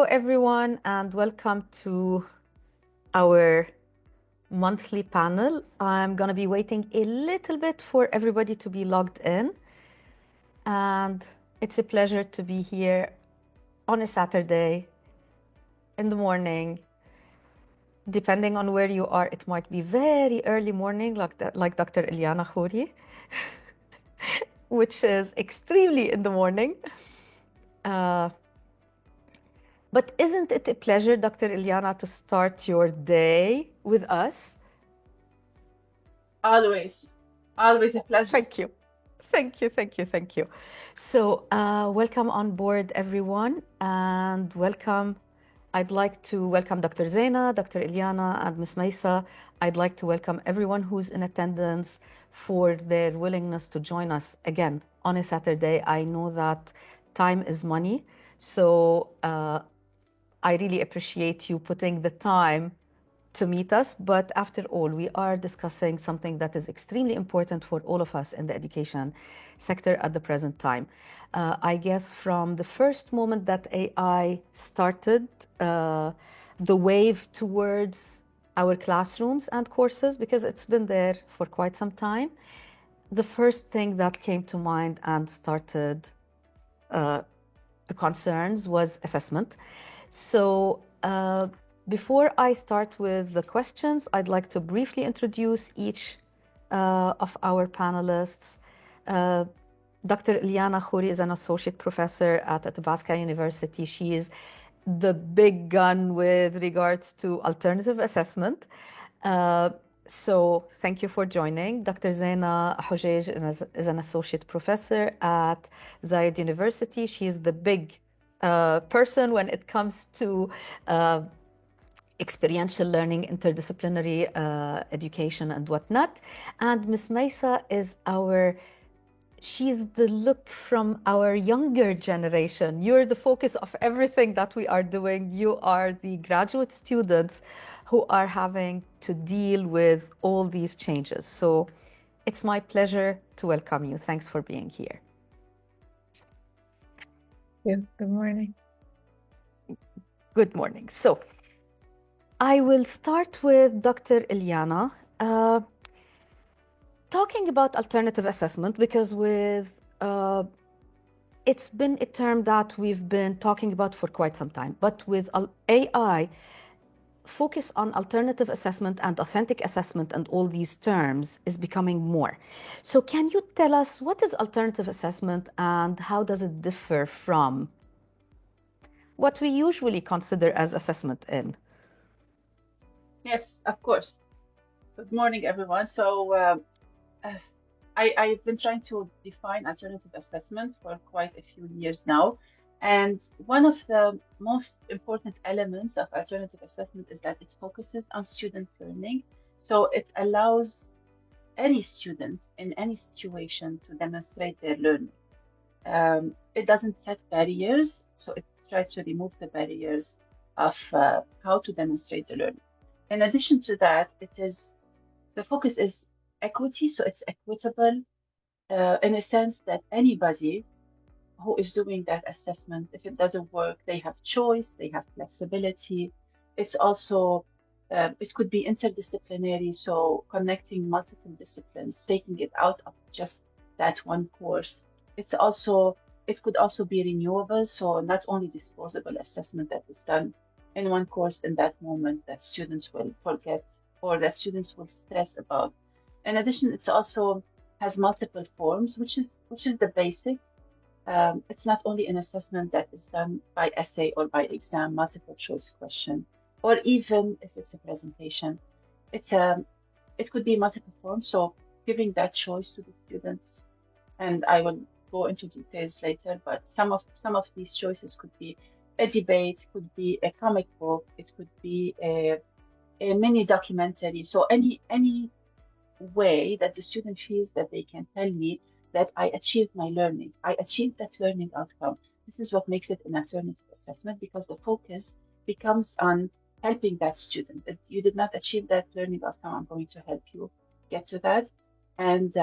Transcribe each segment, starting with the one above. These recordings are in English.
everyone, and welcome to our monthly panel. I'm going to be waiting a little bit for everybody to be logged in, and it's a pleasure to be here on a Saturday in the morning. Depending on where you are, it might be very early morning, like Dr. Ilyana Khouri, which is extremely in the morning. But isn't it a pleasure, Dr. Ilyana, to start your day with us? Always a pleasure. Thank you. Thank you, thank you, thank you. So, welcome on board, everyone, and welcome. I'd like to welcome Dr. Zaina, Dr. Ilyana, and Ms. Maisa. I'd like to welcome everyone who's in attendance for their willingness to join us again on a Saturday. I know that time is money, so I really appreciate you putting the time to meet us. But after all, we are discussing something that is extremely important for all of us in the education sector at the present time. I guess from the first moment that AI started, the wave towards our classrooms and courses, because it's been there for quite some time, the first thing that came to mind and started the concerns was assessment. So before I start with the questions, I'd like to briefly introduce each of our panelists. Dr. Ilyana Khouri is an associate professor at Athabasca University. She is the big gun with regards to alternative assessment. So thank you for joining. Dr. Zaina Hojej is an associate professor at Zayed University. She is the big person when it comes to experiential learning, interdisciplinary education, and whatnot. And Ms. Maisa is she's the look from our younger generation. You're the focus of everything that we are doing. You are the graduate students who are having to deal with all these changes. So it's my pleasure to welcome you. Thanks for being here. Good morning. Good morning. So I will start with Dr. Ilyana. Talking about alternative assessment, because it's been a term that we've been talking about for quite some time, but with AI, focus on alternative assessment and authentic assessment and all these terms is becoming more. So can you tell us what is alternative assessment and how does it differ from what we usually consider as assessment in? Yes, of course. Good morning, everyone. So I've been trying to define alternative assessment for quite a few years now. And one of the most important elements of alternative assessment is that it focuses on student learning. So it allows any student in any situation to demonstrate their learning. It doesn't set barriers, so it tries to remove the barriers of how to demonstrate the learning. In addition to that, the focus is equity, so it's equitable in a sense that anybody who is doing that assessment, if it doesn't work, they have choice, they have flexibility. It's also it could be interdisciplinary, so connecting multiple disciplines, taking it out of just that one course. It could also be renewable, so not only disposable assessment that is done in one course in that moment that students will forget or that students will stress about. In addition, it also has multiple forms, which is the basic. It's not only an assessment that is done by essay or by exam, multiple choice question, or even if it's a presentation. It could be multiple forms, so giving that choice to the students, and I will go into details later, but some of these choices could be a debate, could be a comic book, it could be a mini documentary. So any way that the student feels that they can tell me that I achieved my learning, I achieved that learning outcome. This is what makes it an alternative assessment, because the focus becomes on helping that student. If you did not achieve that learning outcome, I'm going to help you get to that. And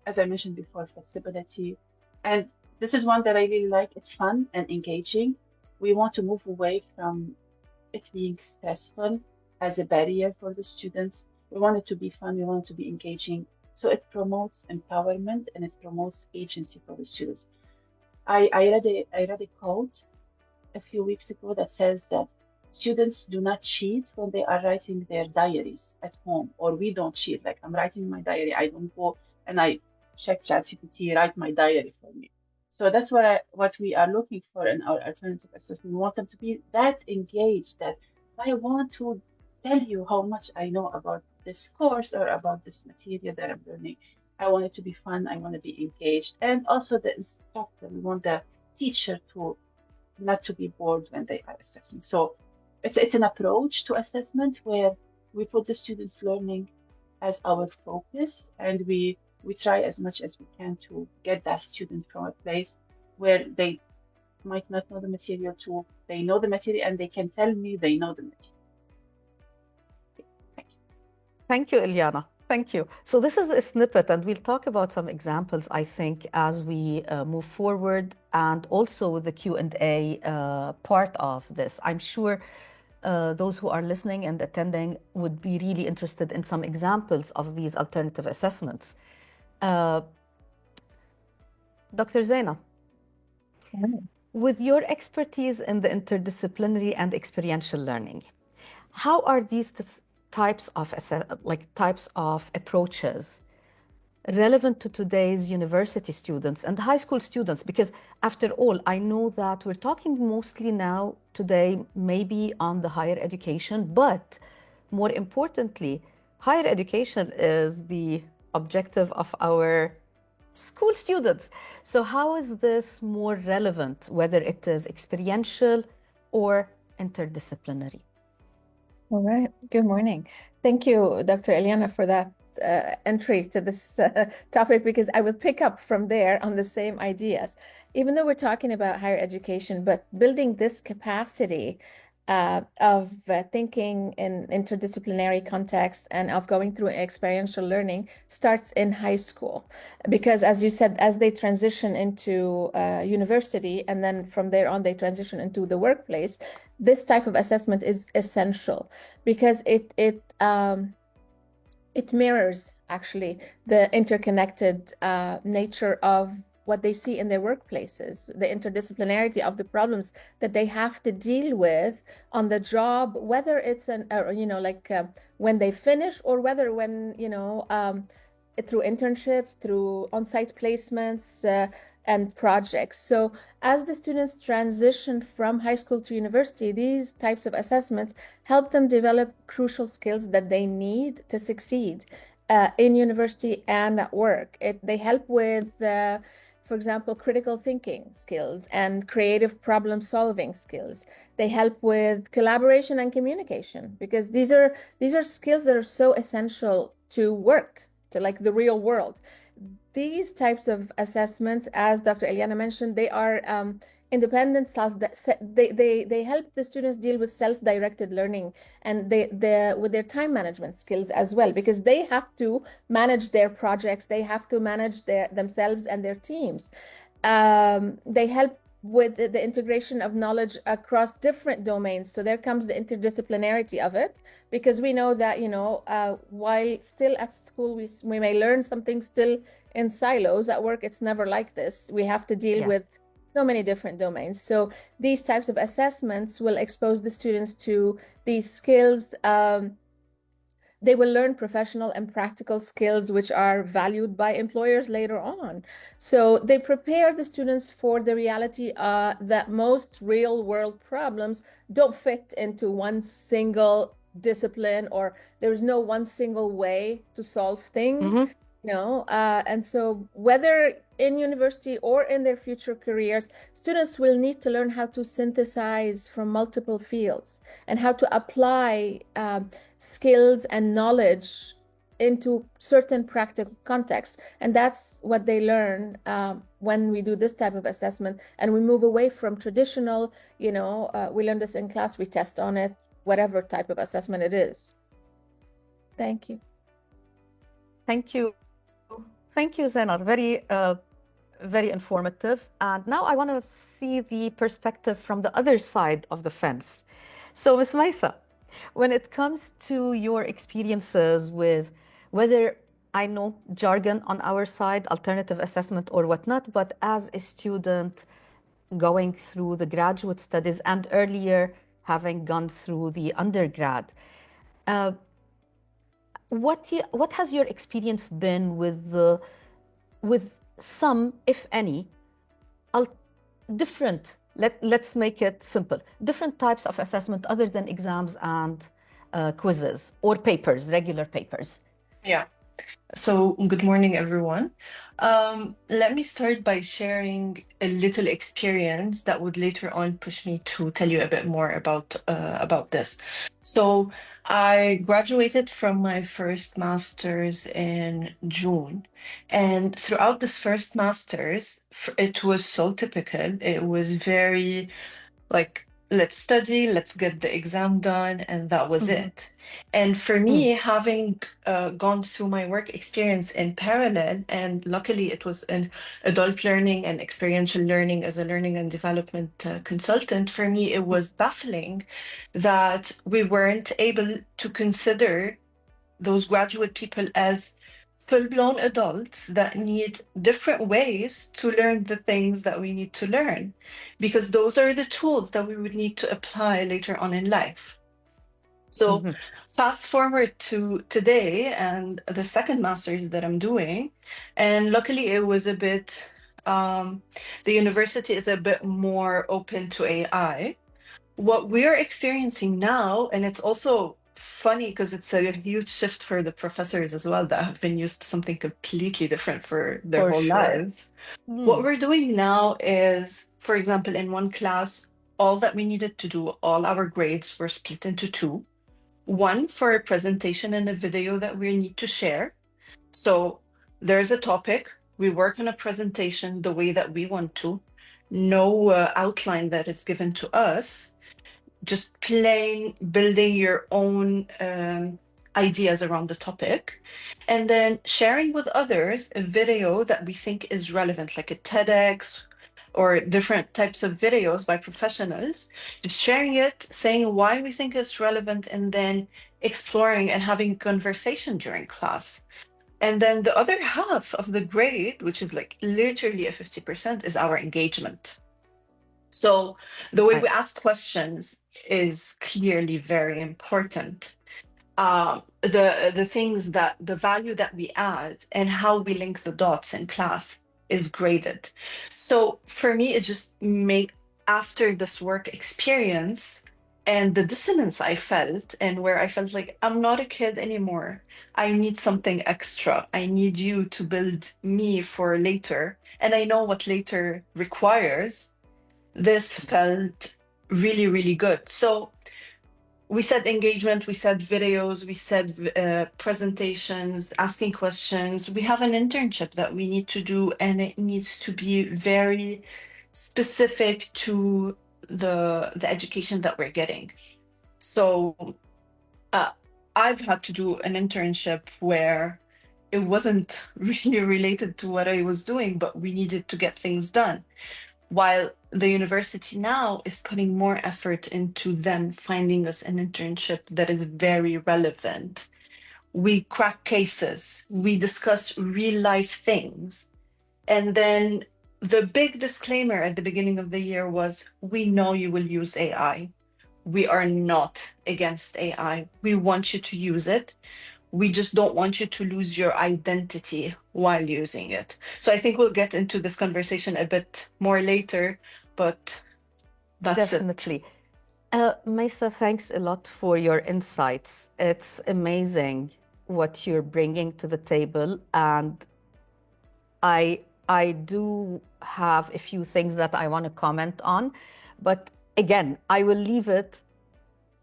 as I mentioned before, flexibility. And this is one that I really like. It's fun and engaging. We want to move away from it being stressful as a barrier for the students. We want it to be fun, we want it to be engaging. So it promotes empowerment and it promotes agency for the students. I read a quote a few weeks ago that says that students do not cheat when they are writing their diaries at home, or we don't cheat. Like I'm writing my diary, I don't go and I check ChatGPT, write my diary for me. So that's what we are looking for in our alternative assessment. We want them to be that engaged that I want to tell you how much I know about this course or about this material that I'm learning. I want it to be fun. I want to be engaged. And also the instructor, we want the teacher to not to be bored when they are assessing. So it's an approach to assessment where we put the students' learning as our focus, and we try as much as we can to get that student from a place where they might not know the material to they know the material and they can tell me they know the material. Thank you. Thank you, Ilyana. Thank you. So this is a snippet, and we'll talk about some examples, I think, as we move forward, and also with the Q&A part of this. I'm sure those who are listening and attending would be really interested in some examples of these alternative assessments. Dr. Zaina, with your expertise in the interdisciplinary and experiential learning, how are these types of approaches relevant to today's university students and high school students? Because after all, I know that we're talking mostly now today maybe on the higher education, but more importantly, higher education is the objective of our school students. So how is this more relevant, whether it is experiential or interdisciplinary? All right. Good morning. Thank you, Dr. Eliana, for that entry to this topic, because I will pick up from there on the same ideas. Even though we're talking about higher education, but building this capacity of thinking in interdisciplinary context and of going through experiential learning starts in high school. Because as you said, as they transition into university, and then from there on they transition into the workplace, this type of assessment is essential because it mirrors actually the interconnected nature of what they see in their workplaces, the interdisciplinarity of the problems that they have to deal with on the job, whether it's when they finish, or whether when through internships, through on-site placements and projects. So as the students transition from high school to university, these types of assessments help them develop crucial skills that they need to succeed in university and at work. They help with for example, critical thinking skills and creative problem solving skills. They help with collaboration and communication, because these are skills that are so essential to work, to like the real world. These types of assessments, as Dr. Eliana mentioned, they are independent they help the students deal with self-directed learning, and with their time management skills as well, because they have to manage their projects, they have to manage themselves and their teams. They help with the integration of knowledge across different domains. So there comes the interdisciplinarity of it, because we know that while still at school we may learn something still in silos. At work it's never like this. We have to deal with so many different domains. So these types of assessments will expose the students to these skills. They will learn professional and practical skills which are valued by employers later on. So they prepare the students for the reality that most real world problems don't fit into one single discipline, or there's no one single way to solve things. And so whether in university or in their future careers, students will need to learn how to synthesize from multiple fields and how to apply skills and knowledge into certain practical contexts. And that's what they learn when we do this type of assessment, and we move away from traditional, we learn this in class, we test on it, whatever type of assessment it is. Thank you. Thank you. Thank you, Zainab. Very very informative. And now I want to see the perspective from the other side of the fence. So, Ms. Maisa, when it comes to your experiences with whether I know jargon on our side, alternative assessment or whatnot, but as a student going through the graduate studies and earlier having gone through the undergrad, uh, what has your experience been with some, if any, different, let's make it simple, different types of assessment other than exams and quizzes or papers, regular papers? Yeah. So, good morning, everyone. Let me start by sharing a little experience that would later on push me to tell you a bit more about this. So, I graduated from my first master's in June, and throughout this first master's, it was so typical. It was very like, let's study, let's get the exam done, and that was Mm-hmm. it. And for Mm. me, having gone through my work experience in parallel, and luckily it was in adult learning and experiential learning as a learning and development consultant, for me, it was baffling that we weren't able to consider those graduate people as full-blown adults that need different ways to learn the things that we need to learn, because those are the tools that we would need to apply later on in life. So Mm-hmm. fast forward to today and the second master's that I'm doing, and luckily it was a bit, the university is a bit more open to AI. What we're experiencing now, and it's also funny because it's a huge shift for the professors as well that have been used to something completely different for their For whole sure. lives. What Mm. we're doing now is, for example, in one class, all that we needed to do, all our grades were split into two. One for a presentation and a video that we need to share. So there's a topic, we work on a presentation the way that we want to, no outline that is given to us, just plain building your own ideas around the topic, and then sharing with others a video that we think is relevant, like a TEDx or different types of videos by professionals, just sharing it, saying why we think it's relevant, and then exploring and having conversation during class. And then the other half of the grade, which is like literally a 50%, is our engagement. So the way Right. we ask questions is clearly very important. The things that the value that we add and how we link the dots in class is graded. So for me, it just made after this work experience and the dissonance I felt, and where I felt like I'm not a kid anymore. I need something extra. I need you to build me for later. And I know what later requires. This felt really, really good. So we said engagement, we said videos, we said presentations, asking questions. We have an internship that we need to do, and it needs to be very specific to the education that we're getting. So I've had to do an internship where it wasn't really related to what I was doing, but we needed to get things done. While the university now is putting more effort into them finding us an internship that is very relevant. We crack cases, we discuss real life things. And then the big disclaimer at the beginning of the year was, we know you will use AI. We are not against AI. We want you to use it. We just don't want you to lose your identity while using it. So I think we'll get into this conversation a bit more later, but that's it. Definitely. Maisa, thanks a lot for your insights. It's amazing what you're bringing to the table, and I do have a few things that I want to comment on, but again, I will leave it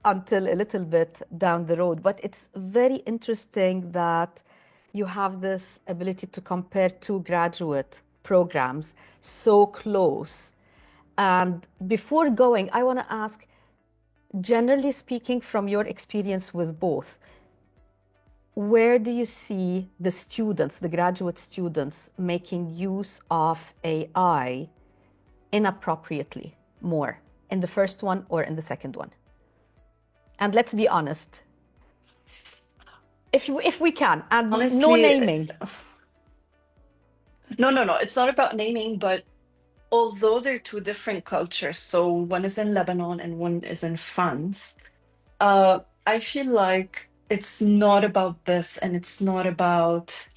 until a little bit down the road. But it's very interesting that you have this ability to compare two graduate programs so close. And before going, I want to ask, generally speaking, from your experience with both, where do you see the students, the graduate students, making use of AI inappropriately more, in the first one or in the second one? And let's be honest, if we can, and no Honestly, naming. no. It's not about naming, but although they're two different cultures, so one is in Lebanon and one is in France, I feel like it's not about this and it's not about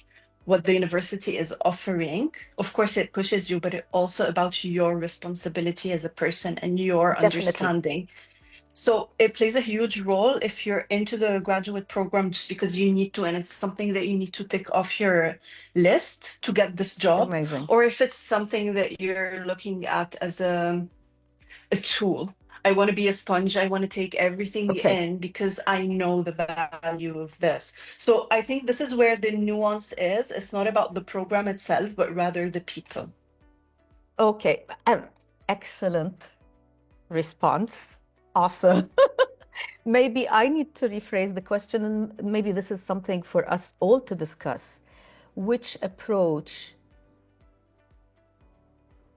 what the university is offering. Of course, it pushes you, but it's also about your responsibility as a person and your Definitely. understanding. So it plays a huge role if you're into the graduate program just because you need to, and it's something that you need to tick off your list to get this job, Amazing. or if it's something that you're looking at as a tool. I want to be a sponge. I want to take everything Okay. in because I know the value of this. So I think this is where the nuance is. It's not about the program itself, but rather the people. Okay. Excellent response. Awesome. Maybe I need to rephrase the question, and maybe this is something for us all to discuss. Which approach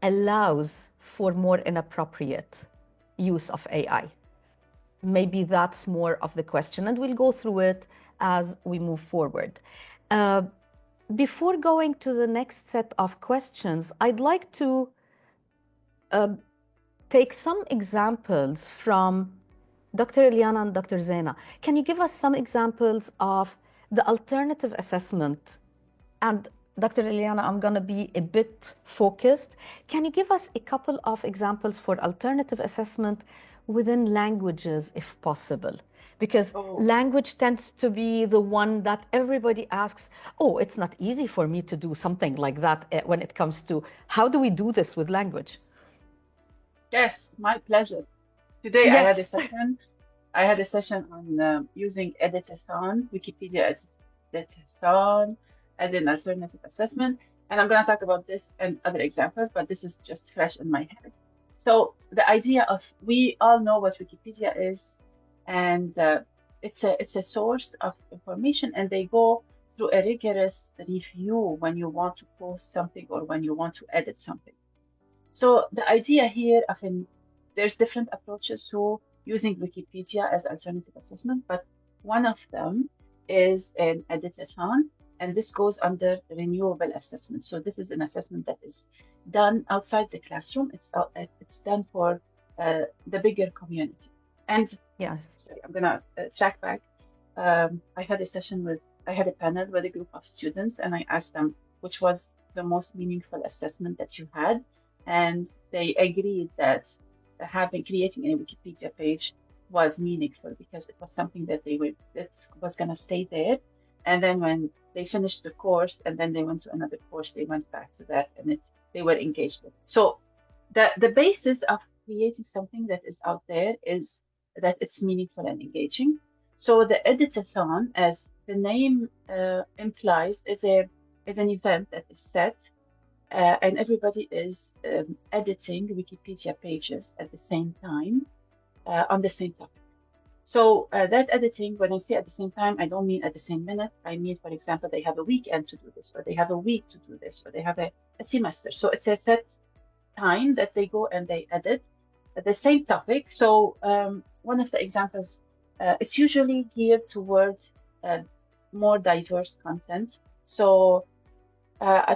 allows for more inappropriate use of AI? Maybe that's more of the question, and we'll go through it as we move forward. Before going to the next set of questions, I'd like to take some examples from Dr. Eliana and Dr. Zaina. Can you give us some examples of the alternative assessment? And Dr. Eliana, I'm going to be a bit focused. Can you give us a couple of examples for alternative assessment within languages, if possible? Because language tends to be the one that everybody asks, oh, it's not easy for me to do something like that when it comes to how do we do this with language? Yes, my pleasure. Today Yes. I had a session on using Editathon, Wikipedia Editathon as an alternative assessment. And I'm going to talk about this and other examples, but this is just fresh in my head. So the idea of, we all know what Wikipedia is, and it's a source of information, and they go through a rigorous review when you want to post something or when you want to edit something. So the idea here there's different approaches to using Wikipedia as alternative assessment, but one of them is an editathon, and this goes under renewable assessment. So this is an assessment that is done outside the classroom. It's done for the bigger community. And yes, sorry, I'm gonna track back. I had a panel with a group of students, and I asked them which was the most meaningful assessment that you had, and they agreed that creating a Wikipedia page was meaningful because it was something that was gonna stay there. And then when they finished the course and then they went to another course, they went back to that and they were engaged with it. So the basis of creating something that is out there is that it's meaningful and engaging. So the editathon, as the name implies, is an event that is set, and everybody is editing Wikipedia pages at the same time on the same topic. So that editing, when I say at the same time, I don't mean at the same minute. I mean, for example, they have a weekend to do this, or they have a week to do this, or they have a semester. So it's a set time that they go and they edit the same topic. So one of the examples, it's usually geared towards more diverse content. So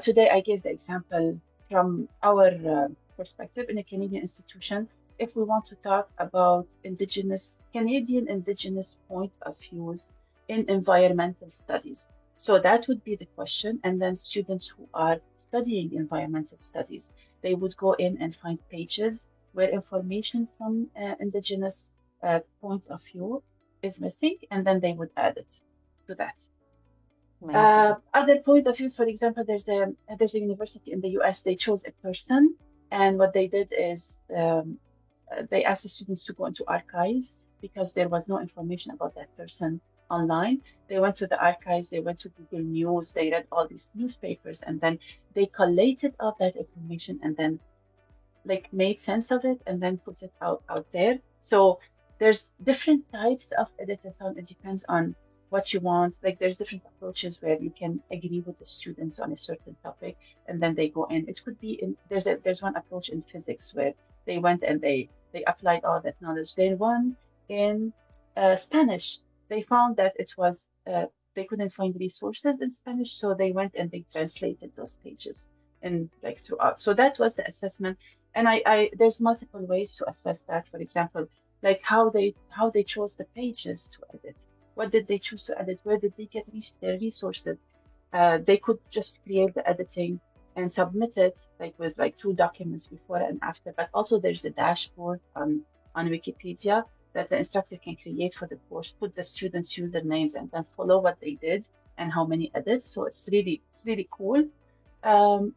today I gave the example from our perspective in a Canadian institution. If we want to talk about Canadian Indigenous point of views in environmental studies. So that would be the question. And then students who are studying environmental studies, they would go in and find pages where information from Indigenous point of view is missing, and then they would add it to that. Other point of views, for example, there's a university in the US, they chose a person, and what they did is they asked the students to go into archives because there was no information about that person online. They went to the archives, they went to Google News, they read all these newspapers, and then they collated all that information and then made sense of it and then put it out there. So there's different types of editathon. It depends on what you want. Like there's different approaches where you can agree with the students on a certain topic and then they go in. It could be in there's one approach in physics where they went and they applied all that knowledge. Then one in Spanish, they found that it was they couldn't find resources in Spanish, so they went and they translated those pages and like throughout. So that was the assessment. And I there's multiple ways to assess that. For example, like how they chose the pages to edit. What did they choose to edit? Where did they get their resources? They could just create the editing and submit it like with like 2 documents before and after. But also there's a dashboard on Wikipedia that the instructor can create for the course, put the students' usernames and then follow what they did and how many edits. So it's really cool. Um,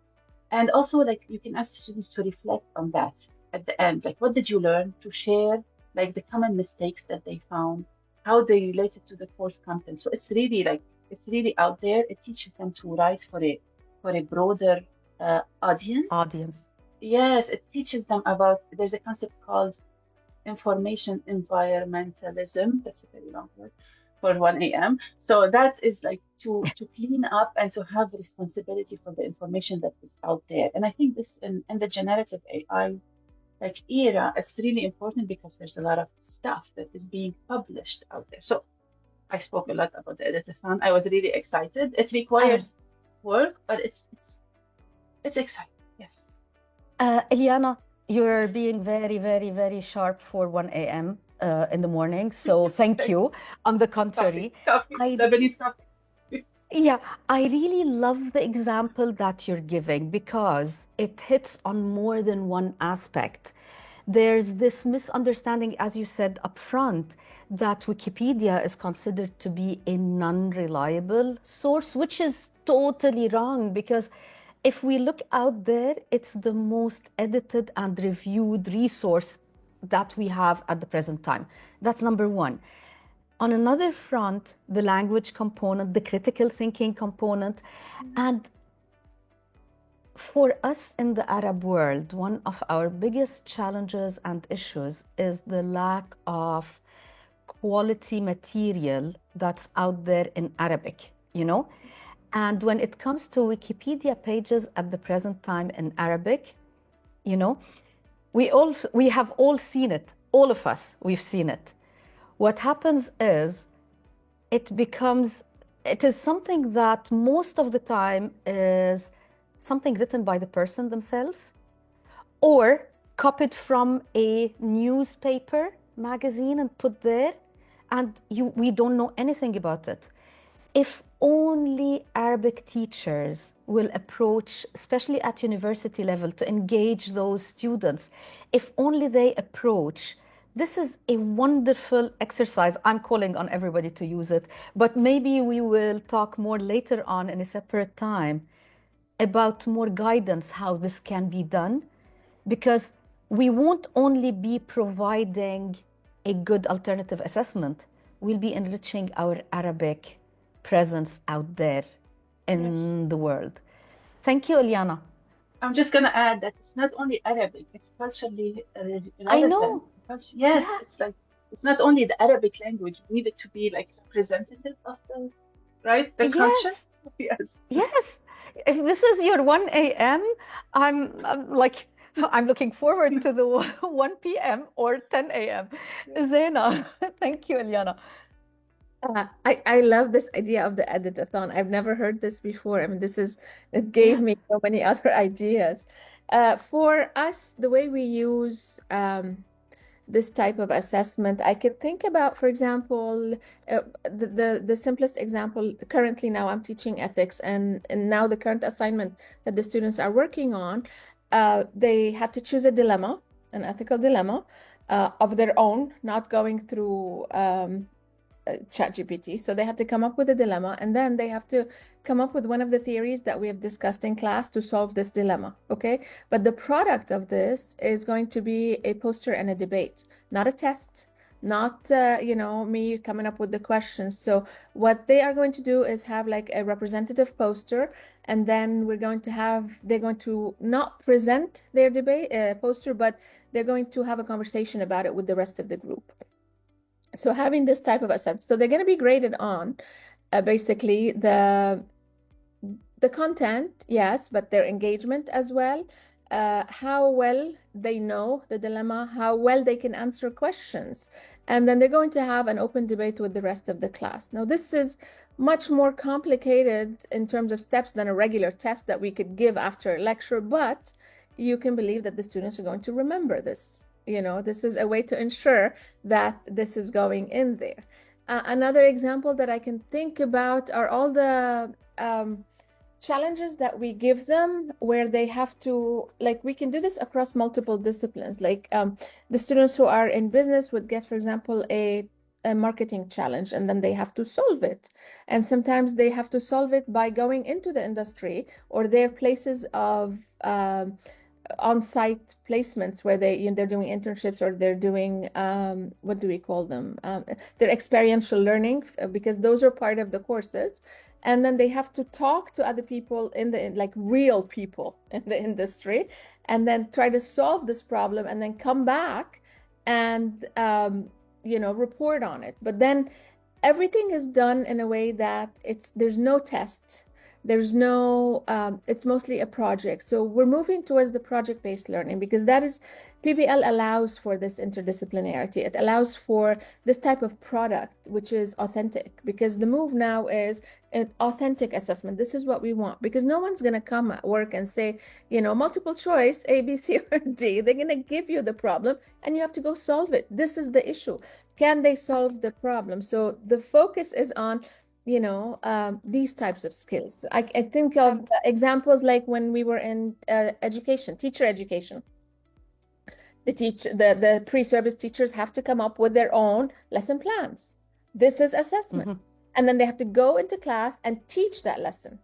and also, like, you can ask students to reflect on that at the end. Like, what did you learn? To share, like, the common mistakes that they found, how they related to the course content. So it's really out there. It teaches them to write for a broader audience. Audience. Yes, it teaches them about, there's a concept called information environmentalism. That's a very long word for 1 a.m. So that is like to clean up and to have responsibility for the information that is out there. And I think this in the generative AI like era, it's really important because there's a lot of stuff that is being published out there. So I spoke a lot about the editathon. I was really excited. It requires work, but it's exciting. Yes. Eliana, you're being very, very, very sharp for 1 a.m. In the morning. So thank you. On the contrary, Lebanese coffee. Yeah, I really love the example that you're giving because it hits on more than one aspect. There's this misunderstanding, as you said up front, that Wikipedia is considered to be a non-reliable source, which is totally wrong because if we look out there, it's the most edited and reviewed resource that we have at the present time. That's number one. On another front, the language component, the critical thinking component, and for us in the Arab world, one of our biggest challenges and issues is the lack of quality material that's out there in Arabic, you know? And when it comes to Wikipedia pages at the present time in Arabic, you know, we have all seen it. All of us, we've seen it. What happens is it is something that most of the time is something written by the person themselves or copied from a newspaper magazine and put there, and we don't know anything about it. If only Arabic teachers will approach, especially at university level, to engage those students, if only they approach, this is a wonderful exercise. I'm calling on everybody to use it, but maybe we will talk more later on in a separate time about more guidance how this can be done, because we won't only be providing a good alternative assessment, we'll be enriching our Arabic presence out there in the world. Thank you, Eliana. I'm just going to add that it's not only Arabic, it's culturally relevant. I know. Yes, yeah. It's like, it's not only the Arabic language, we need it to be like representative of the, right? The culture. Yes. Yes. If this is your 1 a.m., I'm looking forward to the 1 p.m. or 10 a.m. Zaina, thank you, Eliana. I love this idea of the editathon. I've never heard this before. I mean, it gave me so many other ideas. For us, the way we use this type of assessment, I could think about, for example, the simplest example. Currently, now I'm teaching ethics, and now the current assignment that the students are working on, they had to choose a dilemma, an ethical dilemma of their own, not going through ChatGPT. So they have to come up with a dilemma, and then they have to come up with one of the theories that we have discussed in class to solve this dilemma. Okay, but the product of this is going to be a poster and a debate, not a test, not me coming up with the questions. So what they are going to do is have like a representative poster, and then they're going to not present their debate poster, but they're going to have a conversation about it with the rest of the group. So having this type of assessment, so they're going to be graded on basically the content, yes, but their engagement as well, how well they know the dilemma, how well they can answer questions. And then they're going to have an open debate with the rest of the class. Now, this is much more complicated in terms of steps than a regular test that we could give after a lecture, but you can believe that the students are going to remember this. This is a way to ensure that this is going in there. Another example that I can think about are all the challenges that we give them where they have to, like, we can do this across multiple disciplines. Like the students who are in business would get, for example, a marketing challenge, and then they have to solve it. And sometimes they have to solve it by going into the industry or their places of on-site placements where they're doing internships, or they're doing what do we call them? They're experiential learning, because those are part of the courses. And then they have to talk to other people like real people in the industry, and then try to solve this problem, and then come back and report on it. But then everything is done in a way that there's no tests. There's no, it's mostly a project. So we're moving towards the project-based learning, because PBL allows for this interdisciplinarity. It allows for this type of product, which is authentic, because the move now is an authentic assessment. This is what we want, because no one's going to come at work and say, multiple choice, A, B, C, or D. They're going to give you the problem and you have to go solve it. This is the issue. Can they solve the problem? So the focus is on these types of skills. I think of examples like when we were in education, teacher education. The pre-service teachers have to come up with their own lesson plans. This is assessment. And then they have to go into class and teach that lesson.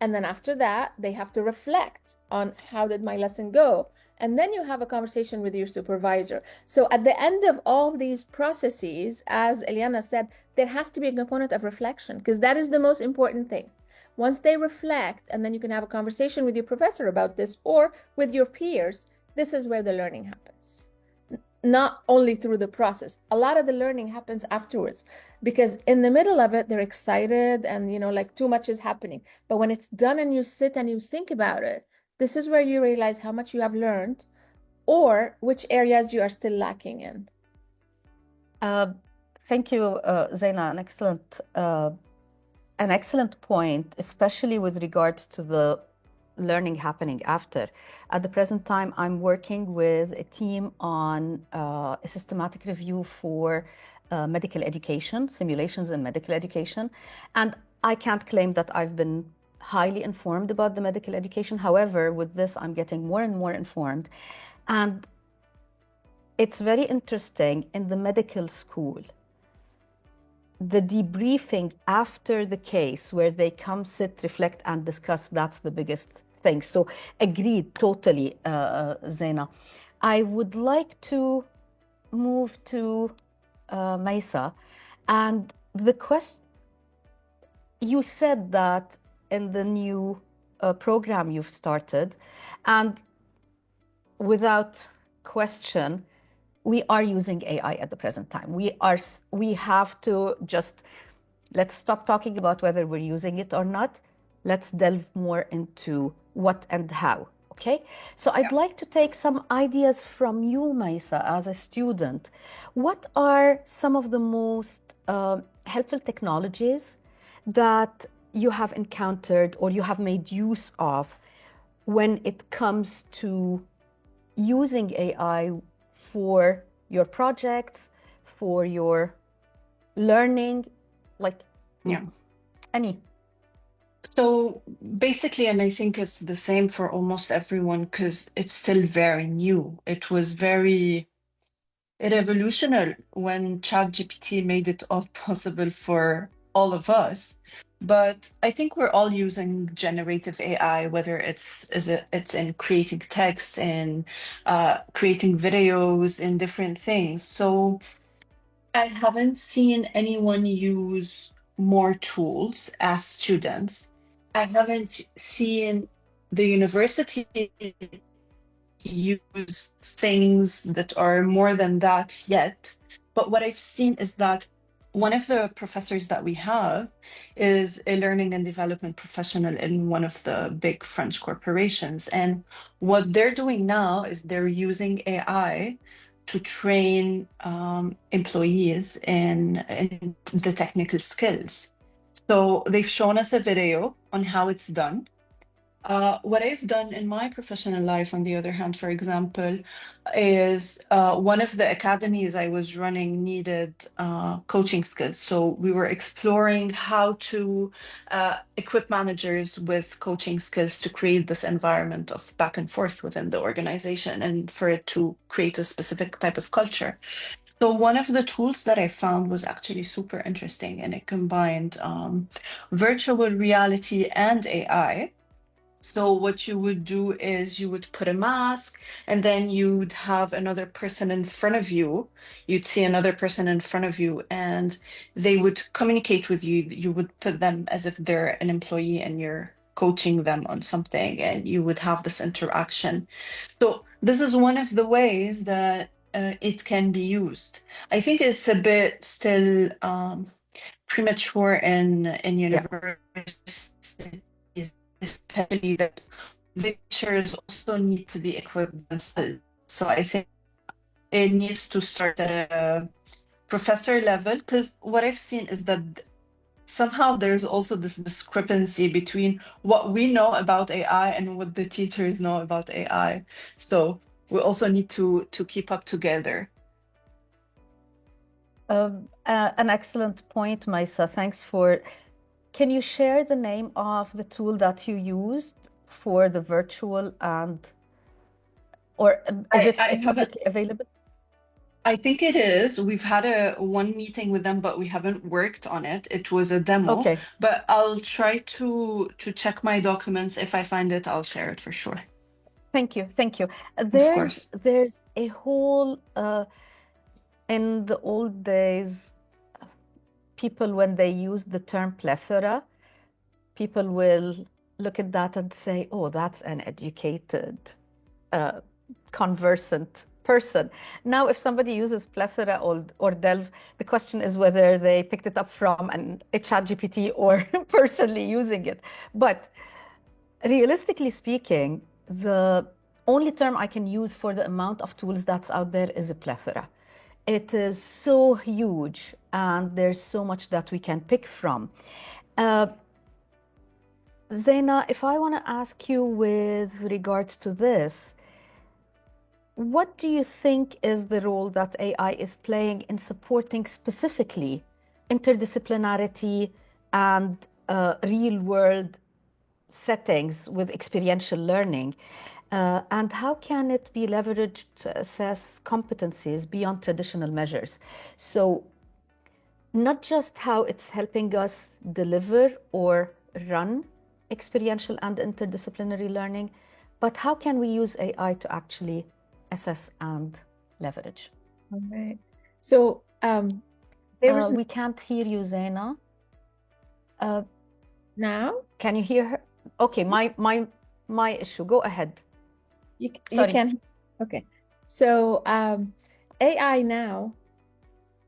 And then after that, they have to reflect on how did my lesson go? And then you have a conversation with your supervisor. So at the end of all these processes, as Eliana said, there has to be a component of reflection, because that is the most important thing. Once they reflect, and then you can have a conversation with your professor about this, or with your peers, this is where the learning happens. Not only through the process. A lot of the learning happens afterwards, because in the middle of it, they're excited and, like too much is happening. But when it's done and you sit and you think about it, this is where you realize how much you have learned, or which areas you are still lacking in. Thank you, Zaina. An excellent point, especially with regards to the learning happening after. At the present time, I'm working with a team on a systematic review for medical education, simulations in medical education. And I can't claim that I've been highly informed about the medical education. However, with this, I'm getting more and more informed. And it's very interesting in the medical school, the debriefing after the case, where they come, sit, reflect, and discuss, that's the biggest thing. So agreed totally, Zaina. I would like to move to Maisa. And the question, you said that in the new program you've started, and without question, we are using AI at the present time. We have to just, let's stop talking about whether we're using it or not. Let's delve more into what and how, okay? So I'd like to take some ideas from you, Maisa, as a student. What are some of the most helpful technologies that you have encountered or you have made use of when it comes to using AI for your projects, for your learning, like any? So basically, and I think it's the same for almost everyone, because it's still very new. It revolutionary when ChatGPT made it all possible for all of us. But I think we're all using generative AI, whether it's in creating text, in creating videos, in different things. So I haven't seen anyone use more tools as students. I haven't seen the university use things that are more than that yet. But what I've seen is that one of the professors that we have is a learning and development professional in one of the big French corporations. And what they're doing now is they're using AI to train employees in the technical skills. So they've shown us a video on how it's done. What I've done in my professional life, on the other hand, for example, is one of the academies I was running needed coaching skills. So we were exploring how to equip managers with coaching skills to create this environment of back and forth within the organization and for it to create a specific type of culture. So one of the tools that I found was actually super interesting, and it combined virtual reality and AI. So what you would do is you would put a mask and then you'd have another person in front of you. You'd see another person in front of you and they would communicate with you. You would put them as if they're an employee and you're coaching them on something and you would have this interaction. So this is one of the ways that it can be used. I think it's a bit still premature in Yeah. universities, especially that the teachers also need to be equipped themselves. So I think it needs to start at a professor level, because what I've seen is that somehow there's also this discrepancy between what we know about AI and what the teachers know about AI. So we also need to keep up together. An excellent point, Maisa. Thanks for. Can you share the name of the tool that you used for the virtual or is it I haven't. publicly available? I think it is. We've had one meeting with them, but we haven't worked on it. It was a demo, Okay. but I'll try to check my documents. If I find it, I'll share it for sure. Thank you. Thank you. Of course. There's a whole in the old days, people, when they use the term plethora, people will look at that and say, oh, that's an educated, conversant person. Now, if somebody uses plethora or delve, the question is whether they picked it up from a ChatGPT or personally using it. But realistically speaking, the only term I can use for the amount of tools that's out there is a plethora. It is so huge, and there's so much that we can pick from. Zaina, if I want to ask you with regards to this, what do you think is the role that AI is playing in supporting specifically interdisciplinarity and real-world settings with experiential learning? And how can it be leveraged to assess competencies beyond traditional measures? So not just how it's helping us deliver or run experiential and interdisciplinary learning, but how can we use AI to actually assess and leverage? All right. So we can't hear you, Zaina. Now? Can you hear her? Okay, my issue. Go ahead. You can. Okay. So AI now,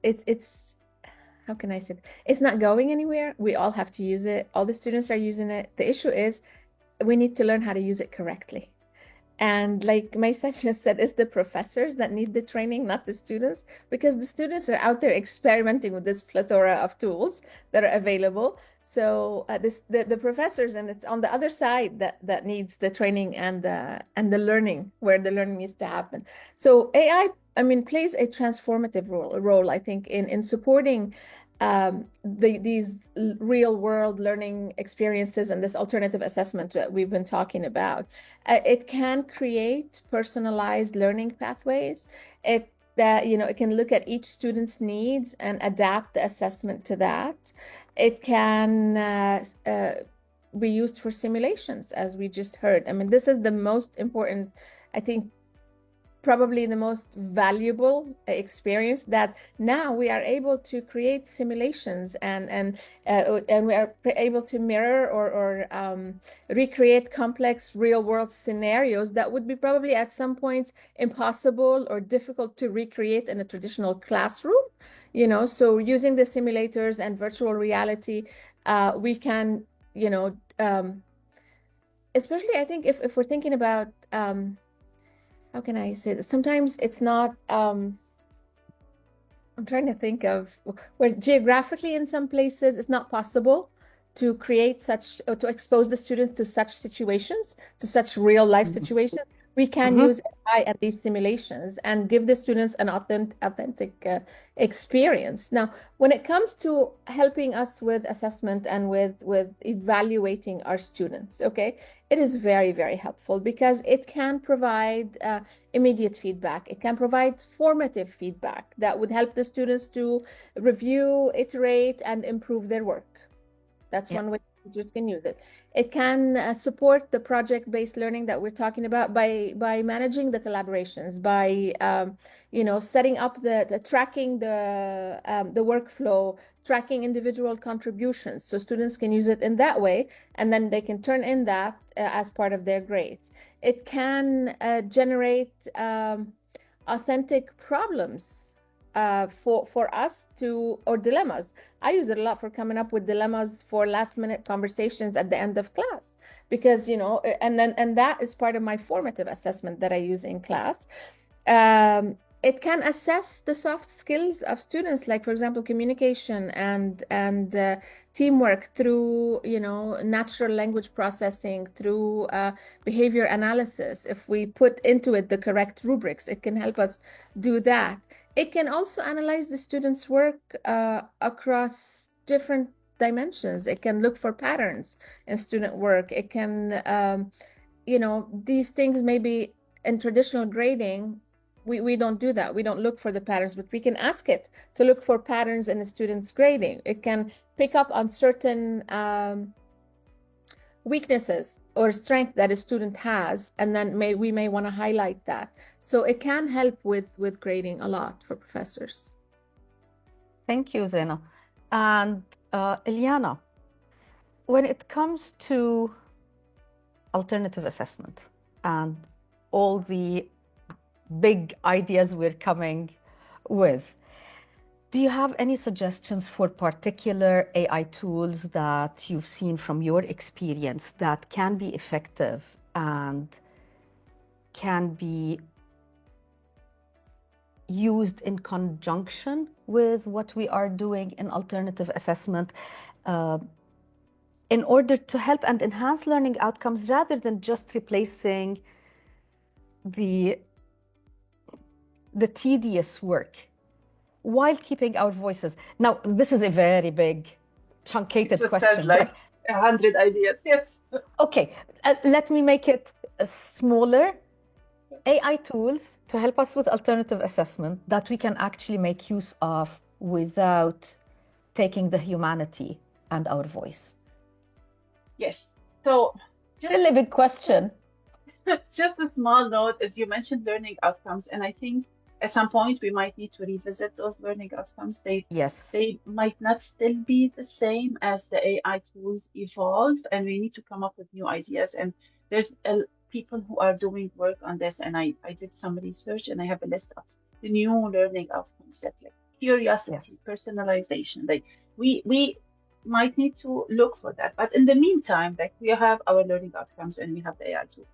it's how can I say it? It's not going anywhere. We all have to use it. All the students are using it. The issue is we need to learn how to use it correctly. And like Maisa just said, it's the professors that need the training, not the students, because the students are out there experimenting with this plethora of tools that are available. So the professors, and it's on the other side that needs the training and the learning, where the learning needs to happen. So AI, I mean, plays a transformative role, I think, in supporting these real world learning experiences and this alternative assessment that we've been talking about. It can create personalized learning pathways. It can look at each student's needs and adapt the assessment to that. It can be used for simulations, as we just heard. I mean, this is the most important, I think, probably the most valuable experience, that now we are able to create simulations and we are able to mirror or recreate complex real world scenarios that would be probably at some points impossible or difficult to recreate in a traditional classroom. So using the simulators and virtual reality, we can, especially I think if we're thinking about how can I say this? Sometimes it's not, I'm trying to think of where geographically in some places it's not possible to create such, or to expose the students to such situations, to such real life situations. We can use AI at these simulations and give the students an authentic experience. Now, when it comes to helping us with assessment and with evaluating our students, okay, it is very, very helpful because it can provide immediate feedback. It can provide formative feedback that would help the students to review, iterate, and improve their work. That's one way teachers can use it. It can support the project-based learning that we're talking about by managing the collaborations, by setting up the tracking the workflow, tracking individual contributions, so students can use it in that way, and then they can turn in that as part of their grades. It can generate authentic problems for us or dilemmas. I use it a lot for coming up with dilemmas for last minute conversations at the end of class, because and that is part of my formative assessment that I use in class. It can assess the soft skills of students, like for example communication and teamwork through natural language processing, through behavior analysis. If we put into it the correct rubrics, it can help us do that. It can also analyze the students' work across different dimensions. It can look for patterns in student work. It can, these things maybe in traditional grading, we don't do that. We don't look for the patterns, but we can ask it to look for patterns in the student's grading. It can pick up on certain weaknesses or strength that a student has, and then we may want to highlight that. So it can help with grading a lot for professors. Thank you, Zena. And Ilyana, when it comes to alternative assessment and all the big ideas we're coming with, do you have any suggestions for particular AI tools that you've seen from your experience that can be effective and can be used in conjunction with what we are doing in alternative assessment in order to help and enhance learning outcomes rather than just replacing the tedious work while keeping our voices? Now, this is a very big, truncated question. Sounds like 100 ideas, yes. Okay, let me make it smaller. AI tools to help us with alternative assessment that we can actually make use of without taking the humanity and our voice. Yes. So, still a big question. Just a small note, as you mentioned, learning outcomes, and I think at some point we might need to revisit those learning outcomes. They might not still be the same as the AI tools evolve, and we need to come up with new ideas. And there's people who are doing work on this, and I did some research, and I have a list of the new learning outcomes that, like curiosity, personalization. Like we might need to look for that. But in the meantime, like we have our learning outcomes and we have the AI tool.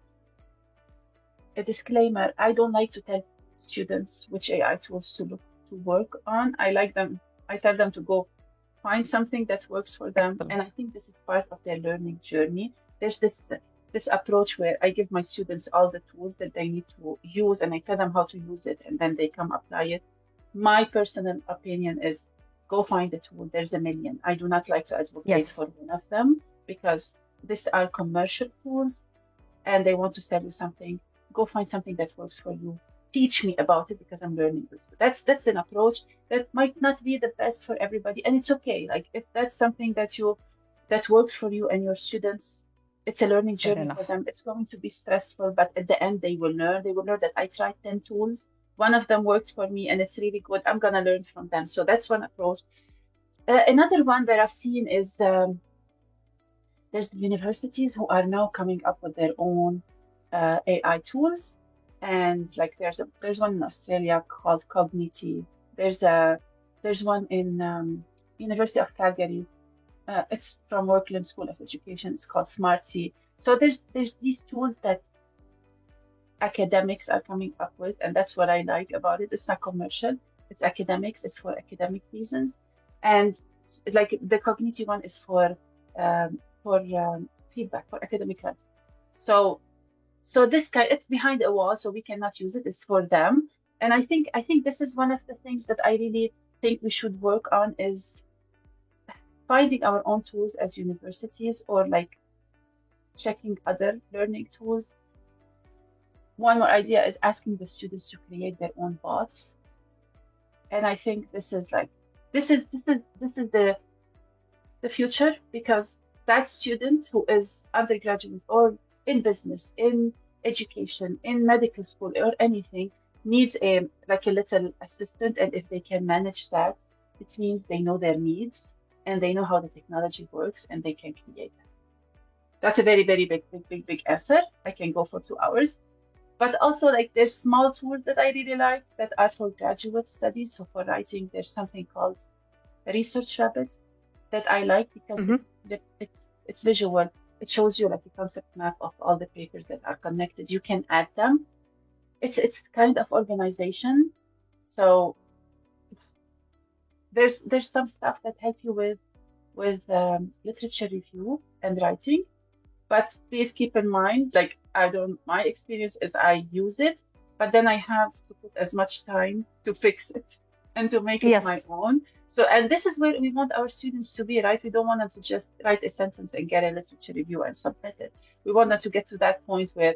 A disclaimer: I don't like to tell students which AI tools to work on. I tell them to go find something that works for them. And I think this is part of their learning journey. There's this approach where I give my students all the tools that they need to use, and I tell them how to use it, and then they come apply it. My personal opinion is go find the tool. There's a million. I do not like to advocate for one of them because these are commercial tools and they want to sell you something. Go find something that works for you. Teach me about it because I'm learning this. That's an approach that might not be the best for everybody, and it's okay. Like if that's something that works for you and your students, it's a learning Fair journey for enough. them. It's going to be stressful, but at the end they will learn. They will learn that I tried 10 tools. One of them worked for me and it's really good. I'm gonna learn from them. So that's one approach. Another one that I've seen is there's the universities who are now coming up with their own AI tools. And like there's one in Australia called Cognity. There's one in University of Calgary. It's from Workland School of Education. It's called Smarty. So there's these tools that academics are coming up with, and that's what I like about it. It's not commercial. It's academics. It's for academic reasons, and like the cognitive one is for feedback for academic writing. So this guy, it's behind a wall, so we cannot use it. It's for them, and I think this is one of the things that I really think we should work on is finding our own tools as universities or like checking other learning tools. One more idea is asking the students to create their own bots. And I think this is the future, because that student who is undergraduate or in business, in education, in medical school or anything needs a little assistant, and if they can manage that, it means they know their needs and they know how the technology works and they can create that. That's a very, very big answer. I can go for 2 hours. But also, like, there's small tools that I really like that are for graduate studies. So for writing, there's something called Research Rabbit that I like because it's visual. It shows you like a concept map of all the papers that are connected. You can add them. It's kind of organization. So there's some stuff that help you with literature review and writing. But please keep in mind, like, my experience is I use it, but then I have to put as much time to fix it and to make it my Yes. own. So, and this is where we want our students to be, right? We don't want them to just write a sentence and get a literature review and submit it. We want them to get to that point where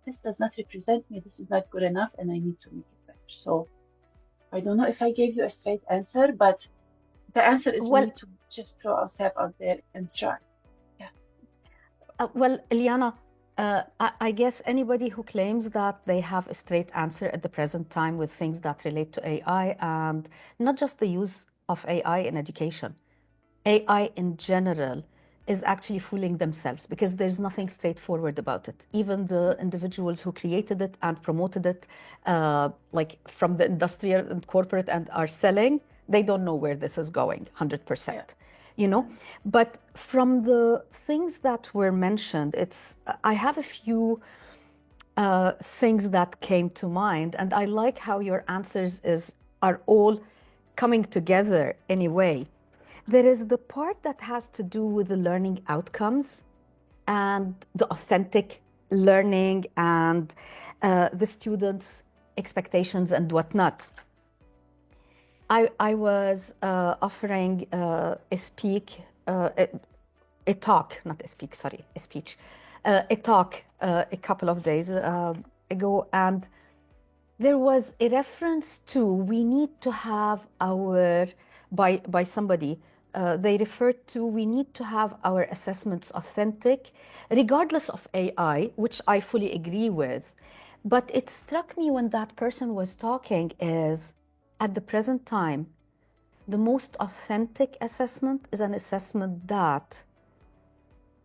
this does not represent me, this is not good enough, and I need to make it better. So I don't know if I gave you a straight answer, but the answer is we Well, need to just throw ourselves out there and try. well, Eliana, I guess anybody who claims that they have a straight answer at the present time with things that relate to AI, and not just the use of AI in education, AI in general is actually fooling themselves because there's nothing straightforward about it. Even the individuals who created it and promoted it, like from the industrial and corporate and are selling, they don't know where this is going 100%. You know, but from the things that were mentioned, I have a few things that came to mind, and I like how your answers are all coming together anyway. There is the part that has to do with the learning outcomes and the authentic learning and the students' expectations and whatnot. I was offering a talk, not a speak, sorry, a speech, a talk a couple of days ago, and there was a reference to we need to have by somebody, they referred to we need to have our assessments authentic, regardless of AI, which I fully agree with. But it struck me when that person was talking is, at the present time, the most authentic assessment is an assessment that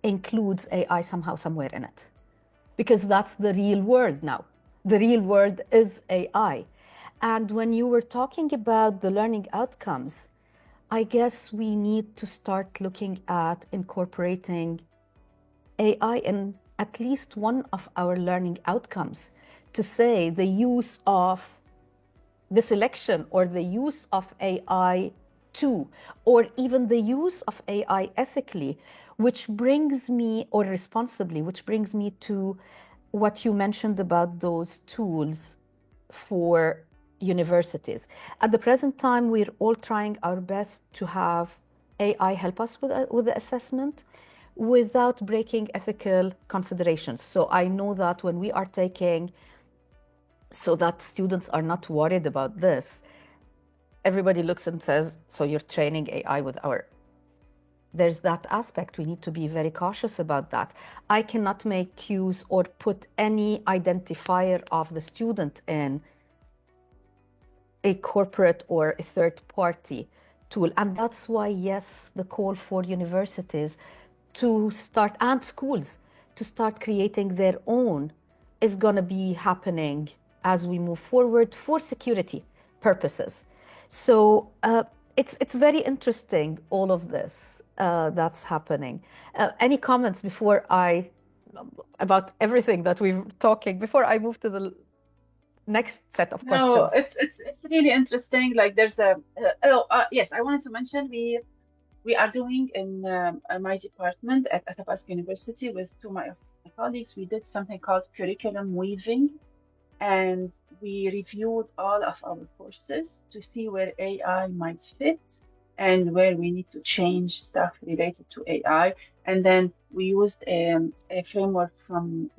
includes AI somehow, somewhere in it. Because that's the real world now. The real world is AI. And when you were talking about the learning outcomes, I guess we need to start looking at incorporating AI in at least one of our learning outcomes to say the use of the selection or the use of AI too, or even the use of AI ethically, which brings me, or responsibly, which brings me to what you mentioned about those tools for universities. At the present time, we're all trying our best to have AI help us with the assessment without breaking ethical considerations. So I know that when we are taking, so that students are not worried about this, everybody looks and says, so you're training AI with our there's that aspect. We need to be very cautious about that. I cannot make cues or put any identifier of the student in a corporate or a third party tool. And that's why, yes, the call for universities to start, and schools to start creating their own, is going to be happening as we move forward for security purposes. So it's very interesting, all of this that's happening. Any comments about everything that we're talking, before I move to the next set of No, questions? it's really interesting. Like there's yes, I wanted to mention we are doing in my department at Athabasca University with two of my colleagues. We did something called curriculum weaving, and we reviewed all of our courses to see where AI might fit and where we need to change stuff related to AI. And then we used a framework from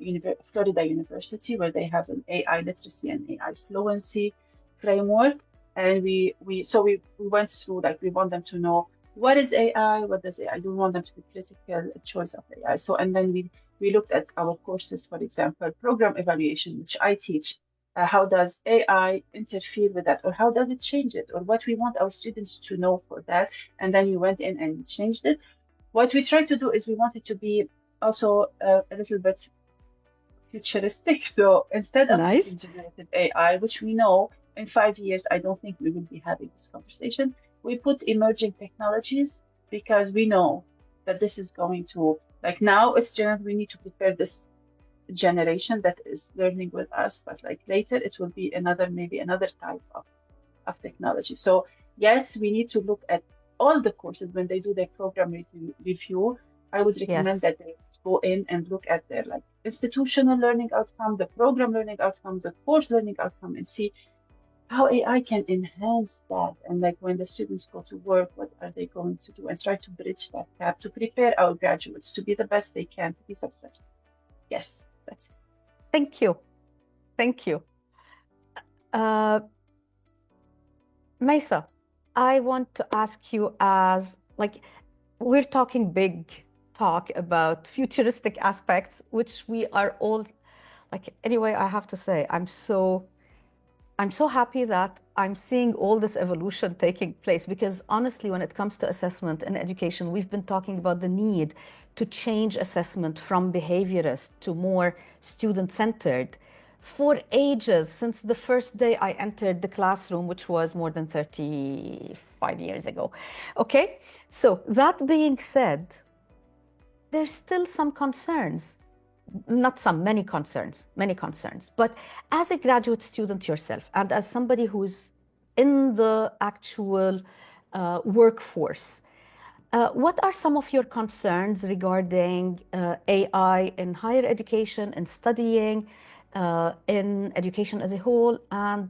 Florida University, where they have an AI literacy and AI fluency framework. And we went through, like, we want them to know what is AI, what does AI do. We want them to be critical choice of AI. So, and then we looked at our courses, for example, program evaluation, which I teach. How does AI interfere with that, or how does it change it, or what we want our students to know for that? And then we went in and changed it. What we tried to do is we wanted to be also a little bit futuristic. So instead of Nice. using generative AI, which we know in 5 years, I don't think we will be having this conversation, we put emerging technologies, because we know that this is going to, like, now it's generative, we need to prepare this generation that is learning with us, but like later it will be maybe another type of technology. So yes, we need to look at all the courses when they do their program review. I would recommend Yes. that they go in and look at their, like, institutional learning outcome, the program learning outcome, the course learning outcome, and see how AI can enhance that. And like when the students go to work, what are they going to do? And try to bridge that gap to prepare our graduates to be the best they can, to be successful. Yes, that's it. Thank you. Thank you. Maisa, I want to ask you, as like, we're talking big talk about futuristic aspects, which we are all like, anyway, I have to say, I'm so happy that I'm seeing all this evolution taking place, because honestly, when it comes to assessment and education, we've been talking about the need to change assessment from behaviorist to more student-centered for ages, since the first day I entered the classroom, which was more than 35 years ago. Okay, so that being said, there's still some concerns. Not some, many concerns. But as a graduate student yourself, and as somebody who's in the actual workforce, what are some of your concerns regarding AI in higher education, in studying, in education as a whole, and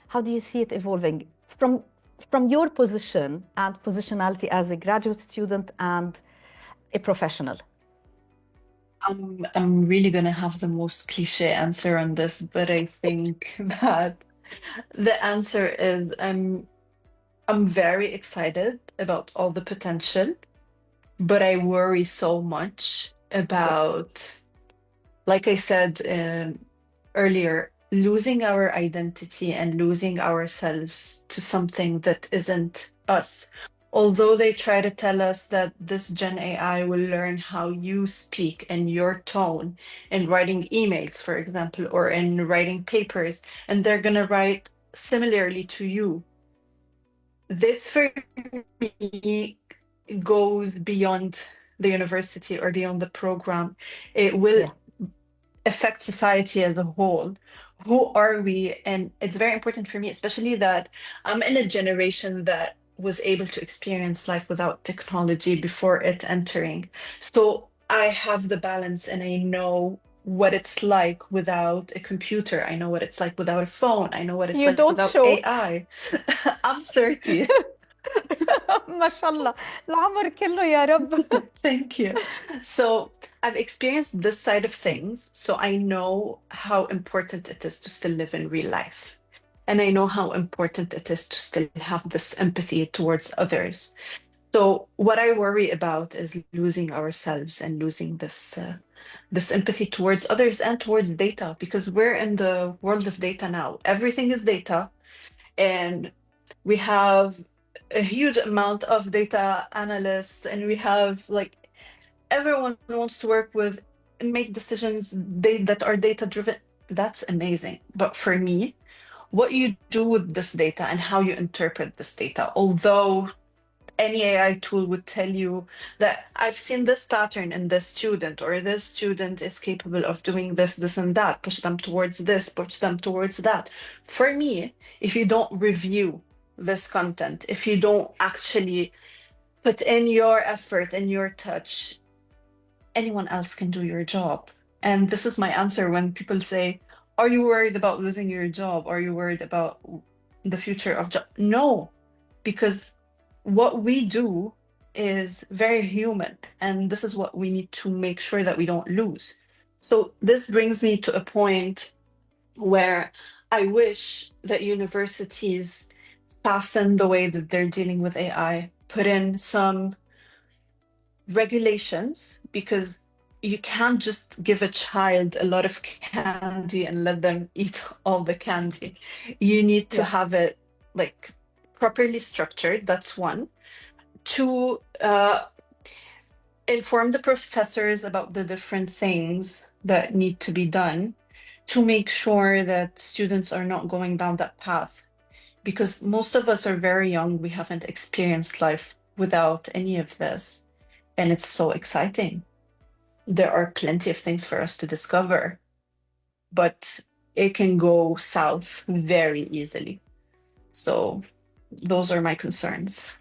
how do you see it evolving from your position and positionality as a graduate student and a professional? I'm really gonna have the most cliche answer on this, but I think that the answer is I'm very excited about all the potential, but I worry so much about, like I said earlier, losing our identity and losing ourselves to something that isn't us. Although they try to tell us that this Gen AI will learn how you speak and your tone in writing emails, for example, or in writing papers, and they're going to write similarly to you. This for me goes beyond the university or beyond the program. It will Yeah. affect society as a whole. Who are we? And it's very important for me, especially that I'm in a generation that was able to experience life without technology before it entering. So I have the balance and I know what it's like without a computer. I know what it's like without a phone. I know what it's You like don't without show. AI. I'm 30. ما شاء الله العمر كله يا رب. Thank you. So I've experienced this side of things, so I know how important it is to still live in real life. And I know how important it is to still have this empathy towards others. So what I worry about is losing ourselves and losing this empathy towards others and towards data, because we're in the world of data now. Everything is data, and we have a huge amount of data analysts, and we have like everyone wants to work with and make decisions that are data driven. That's amazing. But for me, what you do with this data and how you interpret this data, although any AI tool would tell you that I've seen this pattern in this student, or this student is capable of doing this, this, and that, push them towards this, push them towards that. For me, if you don't review this content, if you don't actually put in your effort and your touch, anyone else can do your job. And this is my answer when people say, are you worried about losing your job? Are you worried about the future of job? No, because what we do is very human, and this is what we need to make sure that we don't lose. So this brings me to a point where I wish that universities fasten the way that they're dealing with AI, put in some regulations, because you can't just give a child a lot of candy and let them eat all the candy. You need to Yeah. have it like properly structured. That's one. To inform the professors about the different things that need to be done to make sure that students are not going down that path. Because most of us are very young, we haven't experienced life without any of this. And it's so exciting. There are plenty of things for us to discover, but it can go south very easily. So those are my concerns.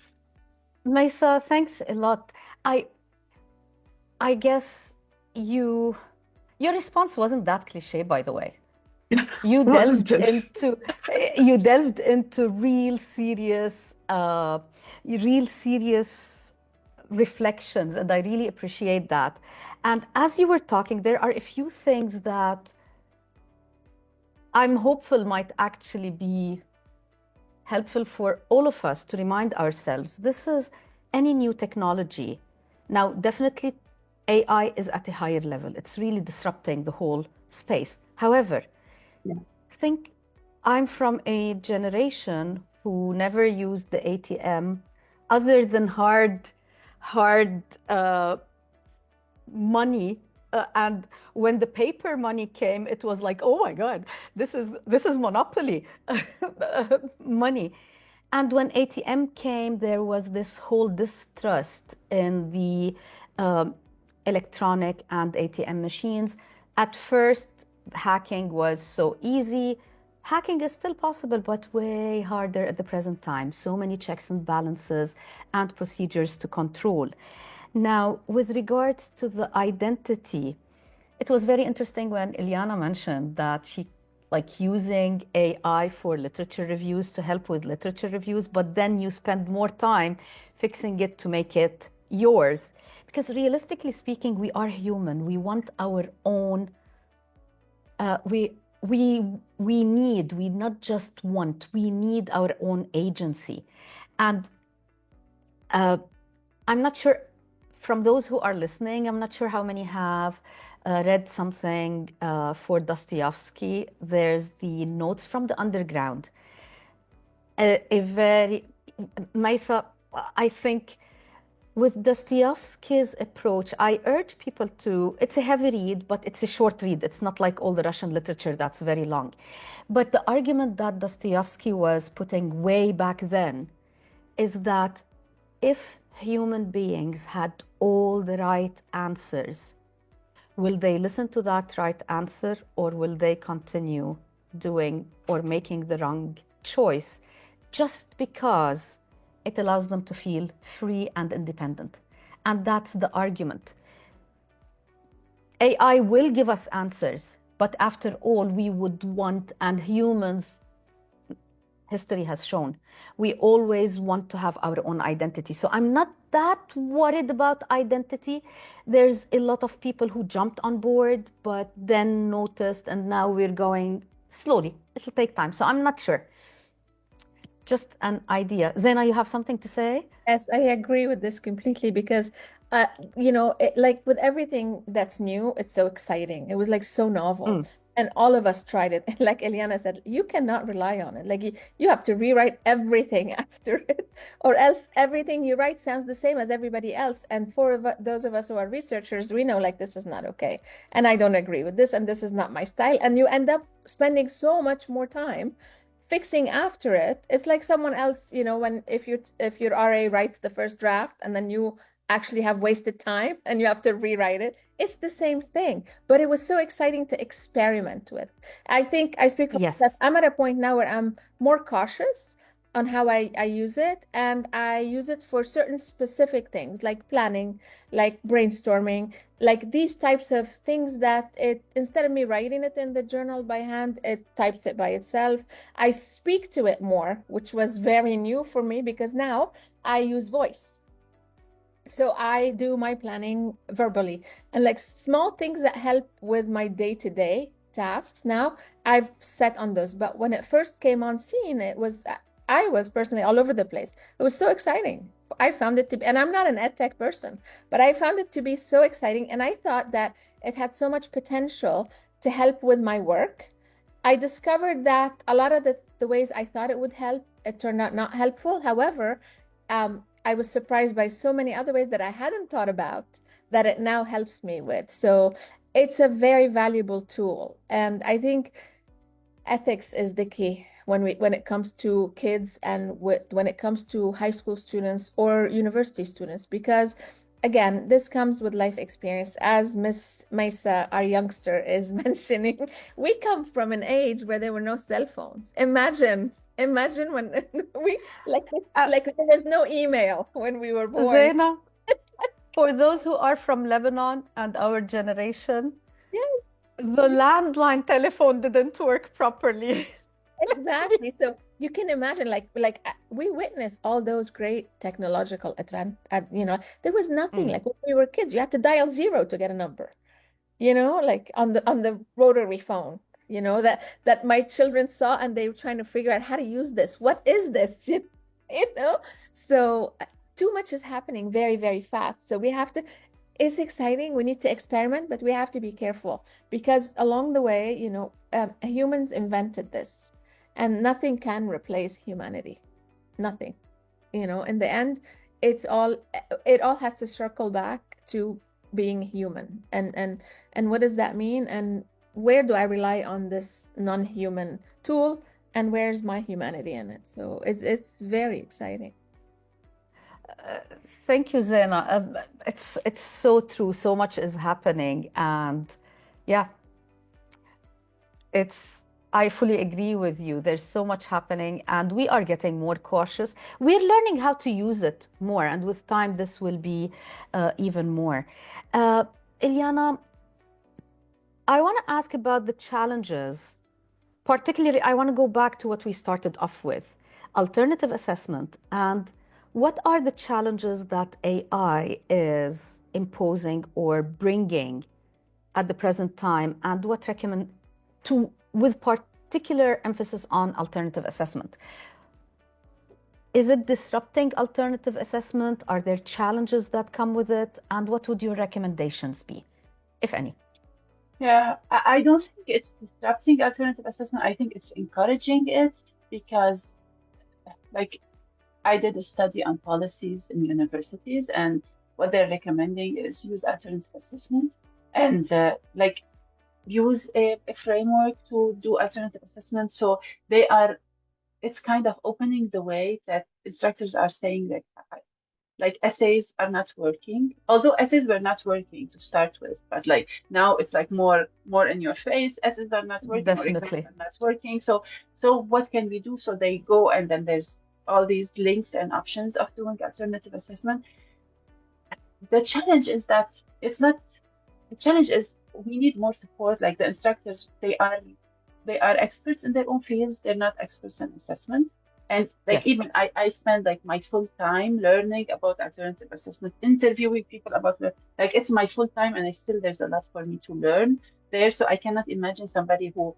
Maisa, thanks a lot. I guess your response wasn't that cliche, by the way. You Wasn't delved it? into you delved into real serious reflections, and I really appreciate that. And as you were talking, there are a few things that I'm hopeful might actually be helpful for all of us to remind ourselves. This is any new technology. Now, definitely AI is at a higher level. It's really disrupting the whole space. However, Yeah. think I'm from a generation who never used the ATM other than hard money. And when the paper money came, it was like, oh my God, this is monopoly money. And when ATM came, there was this whole distrust in the electronic and ATM machines. At first, hacking was so easy. Hacking is still possible, but way harder at the present time. So many checks and balances and procedures to control. Now, with regards to the identity, it was very interesting when Ilyana mentioned that she like using AI for literature reviews to help with literature reviews, but then you spend more time fixing it to make it yours. Because realistically speaking, we are human. We want our own we not just want, we need our own agency. And I'm not sure, from those who are listening, I'm not sure how many have read something for Dostoevsky. There's the Notes from the Underground. A very, Maisa, I think with Dostoevsky's approach, I urge people to, it's a heavy read, but it's a short read. It's not like all the Russian literature that's very long. But the argument that Dostoevsky was putting way back then is that if human beings had all the right answers, will they listen to that right answer, or will they continue doing or making the wrong choice just because it allows them to feel free and independent? And that's the argument. AI will give us answers, but after all, we would want, and humans, history has shown, we always want to have our own identity. So I'm not that worried about identity. There's a lot of people who jumped on board, but then noticed, and now we're going slowly. It'll take time. So I'm not sure. just an idea. Zena, you have something to say? Yes, I agree with this completely because, like with everything that's new, it's so exciting. It was like so novel. Mm, And all of us tried it. And like Eliana said, you cannot rely on it. Like you have to rewrite everything after it, or else everything you write sounds the same as everybody else. And those of us who are researchers, we know like this is not okay. And I don't agree with this, and this is not my style. And you end up spending so much more time fixing after it. It's like someone else, when if your RA writes the first draft and then you actually have wasted time and you have to rewrite it. It's the same thing, but it was so exciting to experiment with. I think I speak for myself. yes. I'm at a point now where I'm more cautious on how I use it, and I use it for certain specific things like planning, like brainstorming, like these types of things that it, instead of me writing it in the journal by hand, it types it by itself. I speak to it more, which was very new for me because now I use voice. So I do my planning verbally, and like small things that help with my day-to-day tasks now, I've set on those. But when it first came on scene, I was personally all over the place. It was so exciting. I found it to be, and I'm not an ed tech person, but I found it to be so exciting. And I thought that it had so much potential to help with my work. I discovered that a lot of the ways I thought it would help, it turned out not helpful. However, I was surprised by so many other ways that I hadn't thought about that it now helps me with. So it's a very valuable tool. And I think ethics is the key when it comes to kids and when it comes to high school students or university students, because again, this comes with life experience. As Miss Mesa, our youngster, is mentioning, we come from an age where there were no cell phones. Imagine when we like this, Uh, like there was no email when we were born. Zena, It's like, for those who are from Lebanon and our generation, yes, the landline telephone didn't work properly. exactly. So you can imagine, we witnessed all those great technological there was nothing Mm, like when we were kids. You had to dial zero to get a number. Like on the rotary phone, that my children saw, and they were trying to figure out how to use this. What is this? You know? So too much is happening very, very fast. So we have to, it's exciting. We need to experiment, but we have to be careful because along the way, humans invented this, and nothing can replace humanity. Nothing. In the end, it all has to circle back to being human. And what does that mean? And where do I rely on this non-human tool? And where's my humanity in it? So it's very exciting. thank you, Zena. It's so true. So much is happening, and yeah, I fully agree with you. There's so much happening, and we are getting more cautious. We're learning how to use it more, and with time, this will be even more. Uh, Ilyana, I want to ask about the challenges. Particularly, I want to go back to what we started off with, alternative assessment, and what are the challenges that AI is imposing or bringing at the present time, and what recommend to with particular emphasis on alternative assessment. Is it disrupting alternative assessment? Are there challenges that come with it? And what would your recommendations be, if any? Yeah, I don't think it's disrupting alternative assessment. I think it's encouraging it because, like, I did a study on policies in universities, and what they're recommending is use alternative assessment and use a framework to do alternative assessment. So it's kind of opening the way that instructors are saying that like essays are not working, although essays were not working to start with, but like now it's like more in your face, essays are not working or exams Definitely. are not working. So what can we do? So they go, and then there's all these links and options of doing alternative assessment. The challenge is that it's not the challenge is we need more support. Like the instructors, they are experts in their own fields. They're not experts in assessment. And like Yes. even I spend like my full time learning about alternative assessment, interviewing people about like it's my full time, and there's a lot for me to learn there. So I cannot imagine somebody who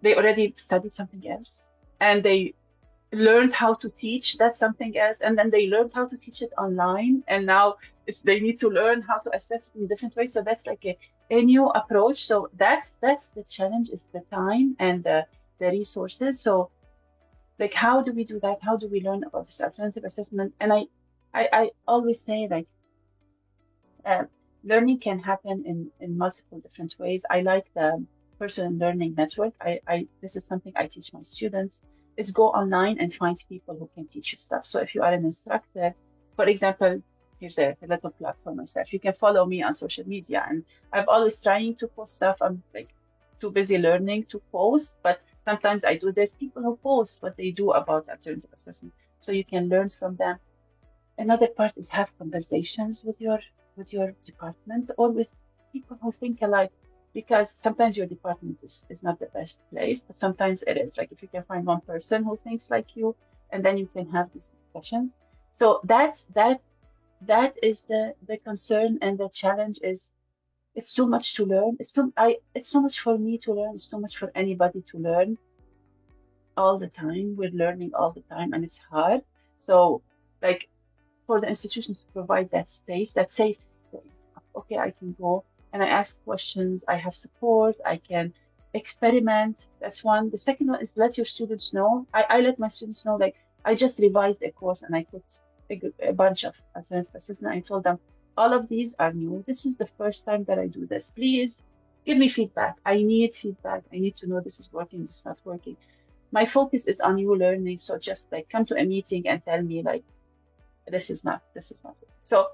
they already studied something else, and learned how to teach. That's something else. And then they learned how to teach it online. And now they need to learn how to assess it in different ways. So that's like a new approach. So that's the challenge, is the time and the resources. So like, how do we do that? How do we learn about this alternative assessment? And I always say, like, uh, learning can happen in multiple different ways. I like the person learning network. This is something I teach my students, is go online and find people who can teach you stuff. So if you are an instructor, for example, here's a little plug for myself. You can follow me on social media, and I'm always trying to post stuff. I'm like too busy learning to post, but sometimes I do. There's people who post what they do about alternative assessment, so you can learn from them. Another part is have conversations with your department or with people who think alike, because sometimes your department is not the best place, but sometimes it is. Like, if you can find one person who thinks like you, and then you can have these discussions. So that is the concern, and the challenge is, it's too much to learn. It's too much for me to learn. It's too much for anybody to learn all the time. We're learning all the time, and it's hard. So, like, for the institutions to provide that space, that safe space. Okay, I can go and I ask questions, I have support, I can experiment. That's one. The second one is let your students know. I let my students know, like, I just revised a course and I put a bunch of alternative assessment. I told them, all of these are new. This is the first time that I do this. Please give me feedback. I need feedback. I need to know this is working, this is not working. My focus is on you learning. So just like come to a meeting and tell me, like, this is not so.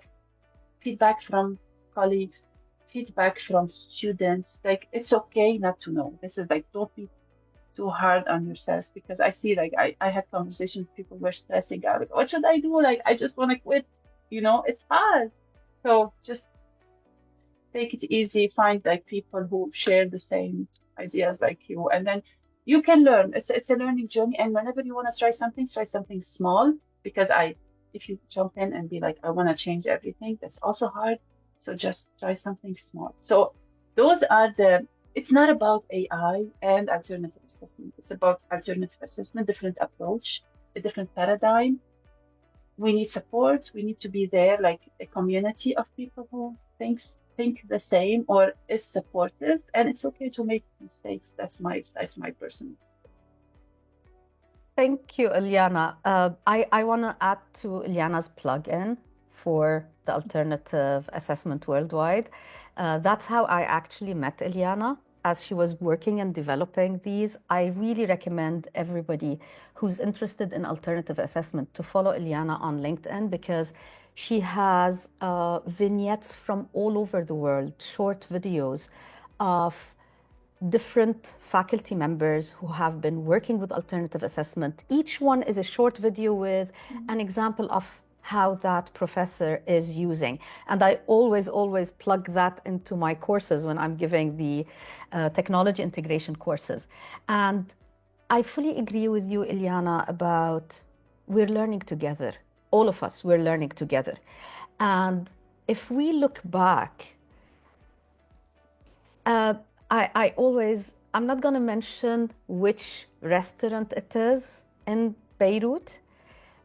Feedback from colleagues, feedback from students, like, it's okay not to know. This is like, don't be too hard on yourself, because I see, like, I had conversations, people were stressing out, like, what should I do, like, I just want to quit, it's hard. So just take it easy, find like people who share the same ideas like you, and then you can learn. It's a learning journey, and whenever you want to try something small, because if you jump in and be like, I want to change everything, that's also hard. So just try something small. So those are it's not about AI and alternative assessment. It's about alternative assessment, different approach, a different paradigm. We need support. We need to be there, like a community of people who think the same or is supportive, and it's okay to make mistakes. That's my personal. Thank you, Ilyana. I want to add to Ilyana's plug-in for the alternative assessment worldwide. That's how I actually met Ilyana as she was working and developing these. I really recommend everybody who's interested in alternative assessment to follow Ilyana on LinkedIn, because she has vignettes from all over the world, short videos of different faculty members who have been working with alternative assessment. Each one is a short video with an example of how that professor is using. And I always plug that into my courses when I'm giving the technology integration courses. And I fully agree with you, Ilyana, about we're learning together. All of us, we're learning together. And if we look back, I'm not going to mention which restaurant it is in Beirut,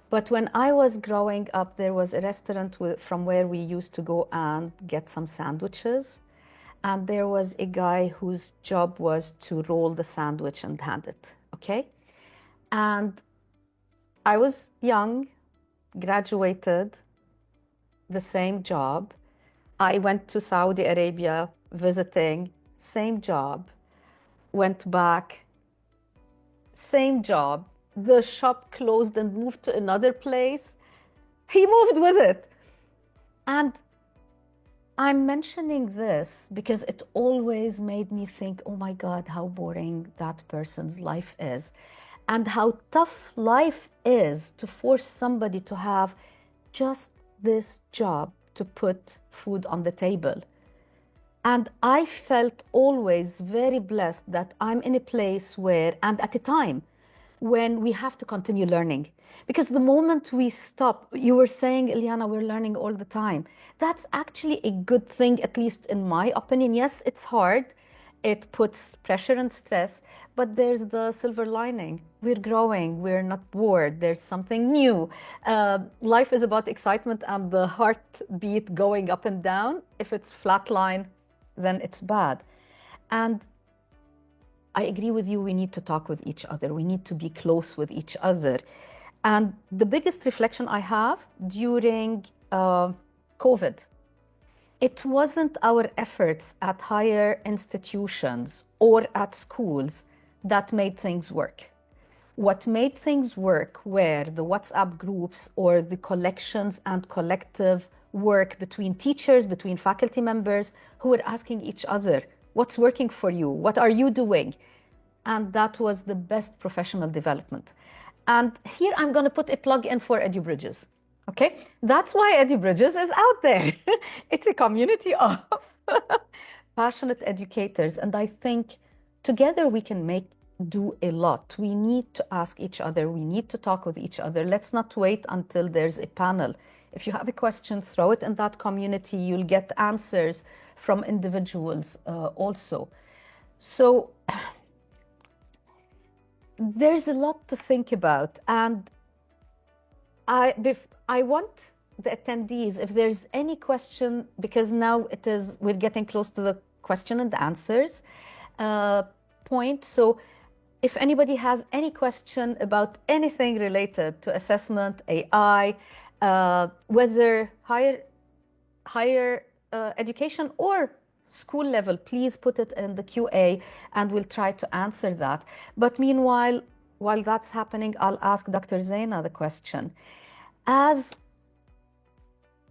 but when I was growing up, there was a restaurant from where we used to go and get some sandwiches. And there was a guy whose job was to roll the sandwich and hand it, okay? And I was young, graduated, the same job. I went to Saudi Arabia visiting, same job. Went back, same job. The shop closed and moved to another place. He moved with it. And I'm mentioning this because it always made me think, oh my God, how boring that person's life is, and how tough life is to force somebody to have just this job to put food on the table. And I felt always very blessed that I'm in a place where, and at a time when we have to continue learning. Because the moment we stop, you were saying, Ilyana, we're learning all the time. That's actually a good thing, at least in my opinion. Yes, it's hard. It puts pressure and stress, but there's the silver lining. We're growing, we're not bored, there's something new. Life is about excitement and the heartbeat going up and down. If it's flatline, then it's bad. And I agree with you, we need to talk with each other. We need to be close with each other. And the biggest reflection I have during COVID, it wasn't our efforts at higher institutions or at schools that made things work. What made things work were the WhatsApp groups or the collections and collective work between teachers, between faculty members who were asking each other, what's working for you? What are you doing? And that was the best professional development. And here I'm going to put a plug in for edubridges. Okay, that's why edubridges is out there. It's a community of passionate educators, and I think together we can do a lot. We need to ask each other, we need to talk with each other. Let's not wait until there's a panel. If you have a question, throw it in that community. You'll get answers from individuals also. So there's a lot to think about, and I want the attendees, if there's any question, because now we're getting close to the question and answers point. So if anybody has any question about anything related to assessment, AI, whether higher education or school level, please put it in the QA and we'll try to answer that. But meanwhile, while that's happening, I'll ask Dr. Zaina the question. As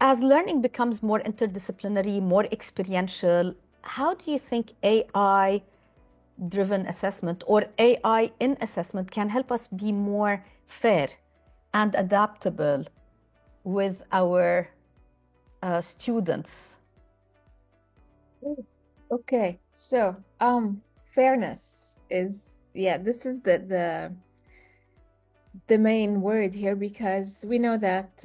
learning becomes more interdisciplinary, more experiential, how do you think AI-driven assessment or AI in assessment can help us be more fair and adaptable with our students? Okay, so fairness is, this is the main word here, because we know that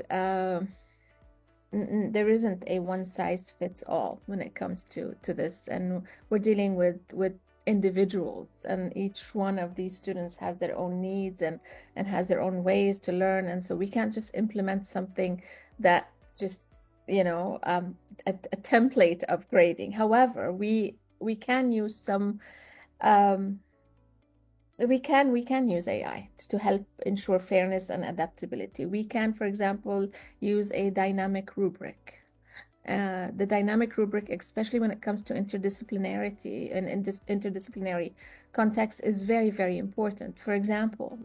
there isn't a one size fits all when it comes to this, and we're dealing with individuals, and each one of these students has their own needs and has their own ways to learn, and so we can't just implement something that just a template of grading. However, we can use some we can use AI to help ensure fairness and adaptability. We can, for example, use a dynamic rubric. The dynamic rubric, especially when it comes to interdisciplinarity and interdisciplinary context, is very, very important. For example,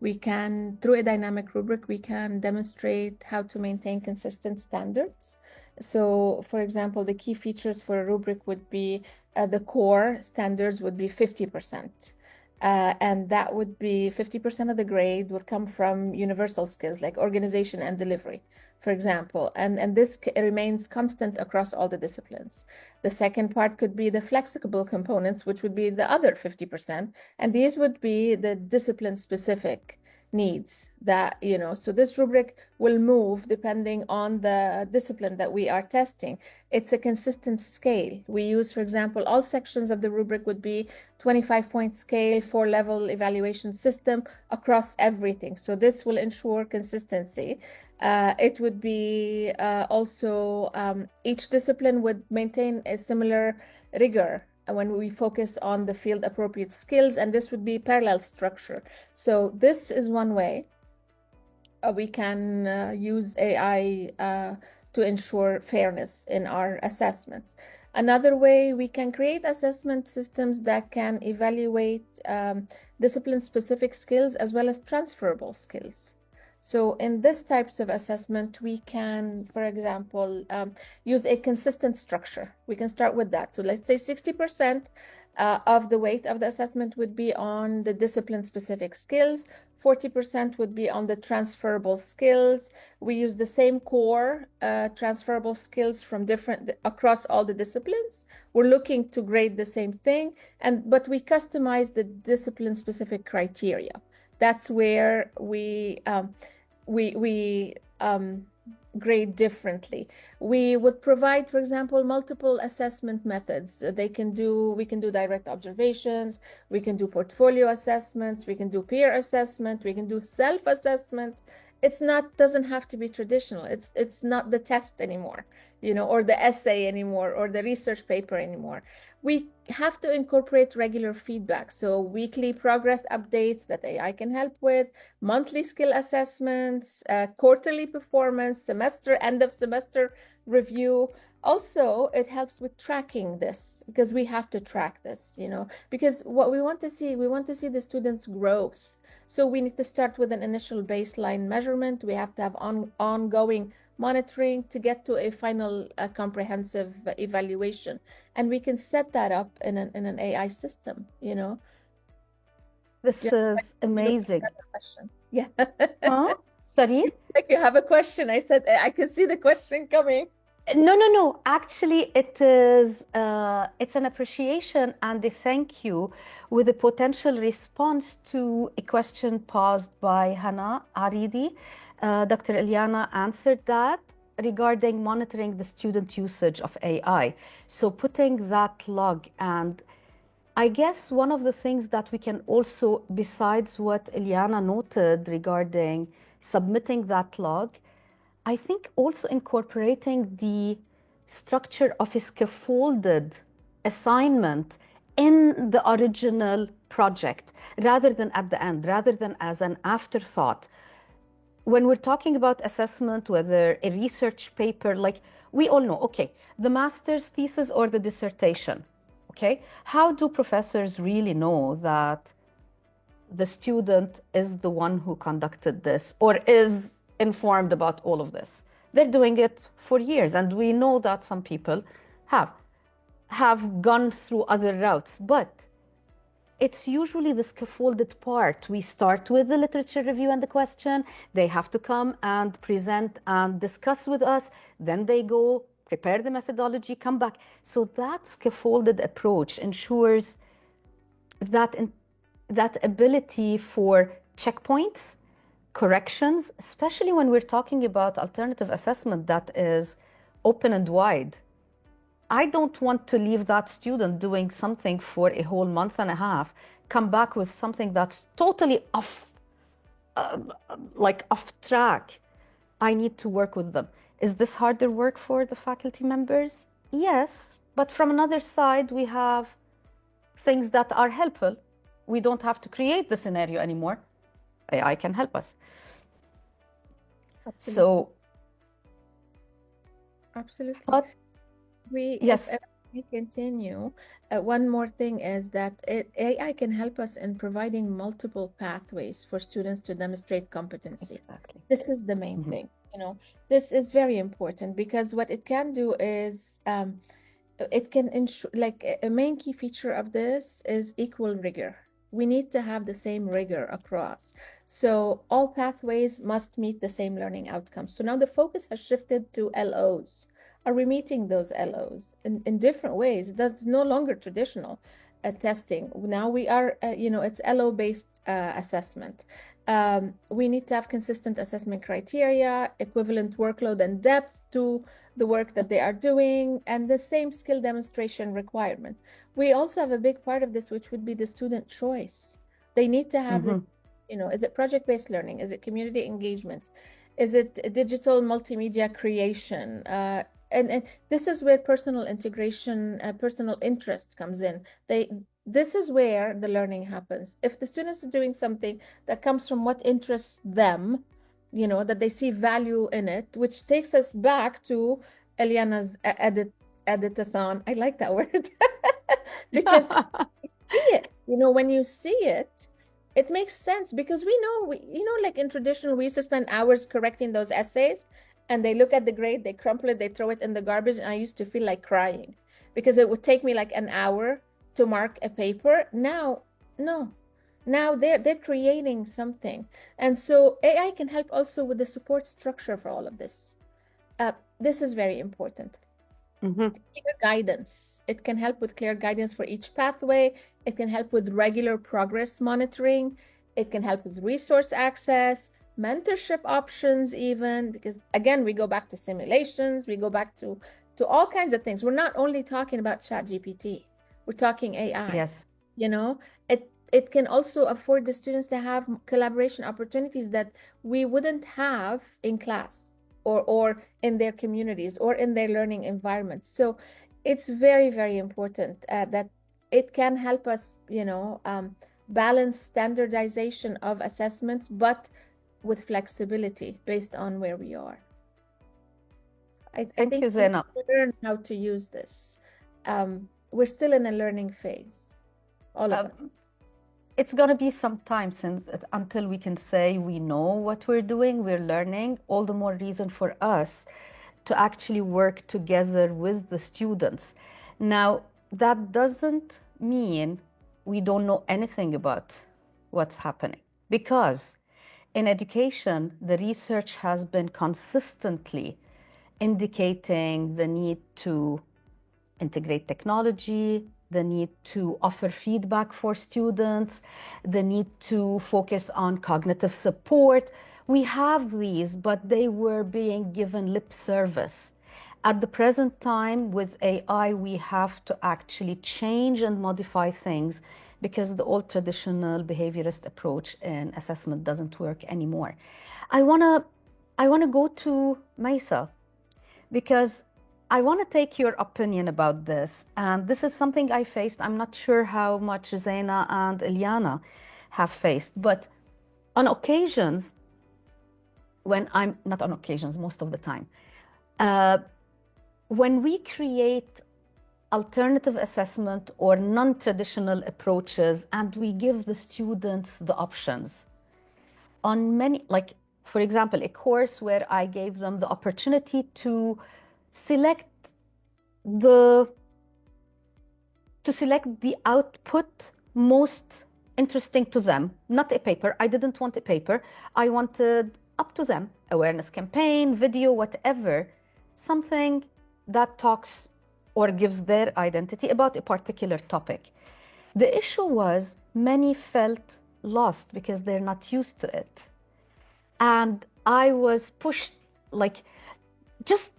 we can, through a dynamic rubric, we can demonstrate how to maintain consistent standards. So, for example, the key features for a rubric would be the core standards would be 50%. And that would be 50% of the grade would come from universal skills like organization and delivery, for example. And this remains constant across all the disciplines. The second part could be the flexible components, which would be the other 50%. And these would be the discipline-specific needs that, so this rubric will move depending on the discipline that we are testing. It's a consistent scale. We use, for example, all sections of the rubric would be 25-point scale, 4-level evaluation system across everything. So this will ensure consistency. It would be also each discipline would maintain a similar rigor when we focus on the field appropriate skills, and this would be parallel structure. So this is one way we can use AI to ensure fairness in our assessments. Another way, we can create assessment systems that can evaluate discipline-specific skills as well as transferable skills. So in this types of assessment, we can, for example, use a consistent structure. We can start with that. So let's say 60% of the weight of the assessment would be on the discipline-specific skills, 40% would be on the transferable skills. We use the same core transferable skills from across all the disciplines. We're looking to grade the same thing, but we customize the discipline-specific criteria. That's where we grade differently. We would provide, for example, multiple assessment methods. We can do direct observations, we can do portfolio assessments, we can do peer assessment, we can do self-assessment. Doesn't have to be traditional. It's not the test anymore, or the essay anymore, or the research paper anymore. We have to incorporate regular feedback. So weekly progress updates that AI can help with, monthly skill assessments, quarterly performance, end of semester review. Also, it helps with tracking this, because we have to track this, because what we want to see the students' growth. So we need to start with an initial baseline measurement. We have to have ongoing monitoring to get to a final comprehensive evaluation. And we can set that up in an AI system, This is amazing. Question. Yeah. Huh? Sorry? Like you have a question. I said, I can see the question coming. No. Actually, it's an appreciation and a thank you with a potential response to a question posed by Hannah Aridi. Dr. Ilyana answered that regarding monitoring the student usage of AI. So putting that log, and I guess one of the things that we can also, besides what Ilyana noted regarding submitting that log, I think also incorporating the structure of a scaffolded assignment in the original project rather than at the end, rather than as an afterthought. When we're talking about assessment, whether a research paper, like we all know, okay, the master's thesis or the dissertation, okay? How do professors really know that the student is the one who conducted this or is informed about all of this? They're doing it for years, and we know that some people have gone through other routes, but it's usually the scaffolded part. We start with the literature review and the question. They have to come and present and discuss with us. Then they go prepare the methodology, come back. So that scaffolded approach ensures that ability for checkpoints, corrections, especially when we're talking about alternative assessment that is open and wide. I don't want to leave that student doing something for a whole month and a half, come back with something that's totally off track. I need to work with them. Is this harder work for the faculty members? Yes, but from another side, we have things that are helpful. We don't have to create the scenario anymore. AI can help us. Absolutely. So, absolutely. But, yes. If we continue, one more thing is that AI can help us in providing multiple pathways for students to demonstrate competency. Exactly. This is the main thing. This is very important, because what it can do is it can ensure, like, a main key feature of this is equal rigor. We need to have the same rigor across. So all pathways must meet the same learning outcomes. So now the focus has shifted to LOs. Are we meeting those LOs in different ways? That's no longer traditional testing. Now we are, it's LO-based assessment. We need to have consistent assessment criteria, equivalent workload and depth to the work that they are doing, and the same skill demonstration requirement. We also have a big part of this, which would be the student choice. They need to have is it project-based learning? Is it community engagement? Is it digital multimedia creation? And this is where personal integration, personal interest comes in. This is where the learning happens. If the students are doing something that comes from what interests them, that they see value in it, which takes us back to Eliana's editathon. I like that word. Because you see it, when you see it, it makes sense, because we know, like in traditional, we used to spend hours correcting those essays, and they look at the grade, they crumple it, they throw it in the garbage, and I used to feel like crying, because it would take me like an hour to mark a paper. Now, no. Now they're creating something. And so AI can help also with the support structure for all of this. This is very important. Clear guidance. It can help with clear guidance for each pathway. It can help with regular progress monitoring. It can help with resource access, mentorship options even, because again, we go back to simulations, we go back to all kinds of things. We're not only talking about ChatGPT, we're talking AI. Yes. You know, it can also afford the students to have collaboration opportunities that we wouldn't have in class or in their communities or in their learning environments. So it's very, very important that it can help us, balance standardization of assessments, but with flexibility based on where we are. I Thank think you, we Zainab. learn how to use this. We're still in a learning phase, all of us. It's going to be some time until we can say we know what we're doing, we're learning. All the more reason for us to actually work together with the students. Now, that doesn't mean we don't know anything about what's happening, because in education, the research has been consistently indicating the need to integrate technology, the need to offer feedback for students, the need to focus on cognitive support. We have these, but they were being given lip service. At the present time, with AI, we have to actually change and modify things because the old traditional behaviorist approach in assessment doesn't work anymore. I wanna go to Maisa, because I want to take your opinion about this. And this is something I faced. I'm not sure how much Zaina and Ilyana have faced, but on occasions, not on occasions, most of the time, when we create alternative assessment or non-traditional approaches and we give the students the options on many, like for example, a course where I gave them the opportunity to select the output most interesting to them, not a paper. I didn't want a paper. I wanted up to them, awareness campaign, video, whatever, something that talks or gives their identity about a particular topic. The issue was many felt lost because they're not used to it. And I was pushed, like, just,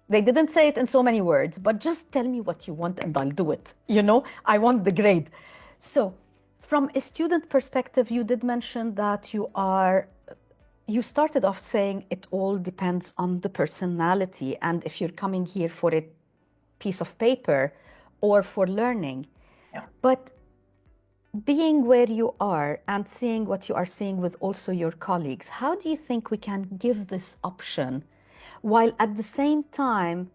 they didn't say it in so many words, but just tell me what you want and I'll do it. I want the grade. So from a student perspective, you did mention that you started off saying it all depends on the personality. And if you're coming here for a piece of paper or for learning. Yeah. But being where you are and seeing what you are seeing with also your colleagues, how do you think we can give this option while at the same time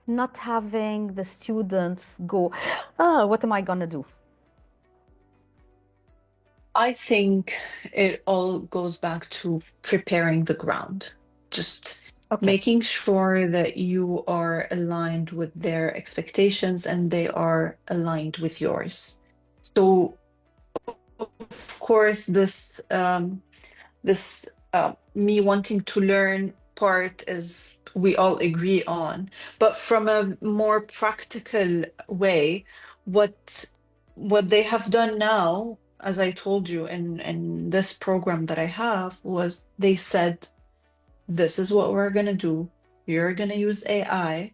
not having the students go, what am I going to do? I think it all goes back to preparing the ground, just making sure that you are aligned with their expectations and they are aligned with yours. So, of course, this me wanting to learn part is we all agree on, but from a more practical way, what they have done now, as I told you in this program that I have, was they said, this is what we're gonna do. You're gonna use AI.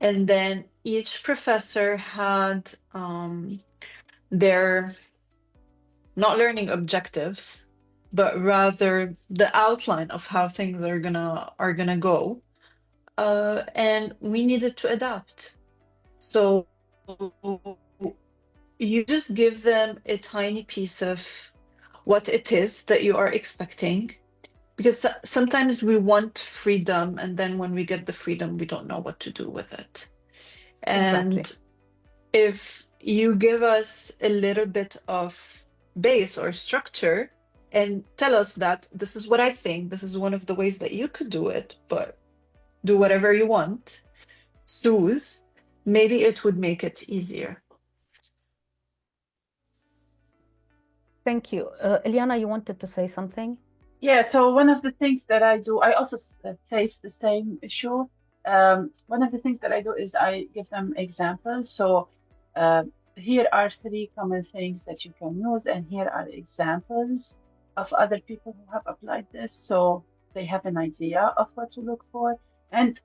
And then each professor had their not learning objectives, but rather the outline of how things are gonna go. And we needed to adapt. So you just give them a tiny piece of what it is that you are expecting, because sometimes we want freedom, and then when we get the freedom, we don't know what to do with it. And Exactly. if you give us a little bit of base or structure and tell us that this is what I think, this is one of the ways that you could do it, but do whatever you want, soothe, maybe it would make it easier. Thank you. Ilyana, you wanted to say something? Yeah, so one of the things that I do, I also face the same issue. One of the things that I do is I give them examples. So here are three common things that you can use, and here are examples. of other people who have applied this, so they have an idea of what to look for. And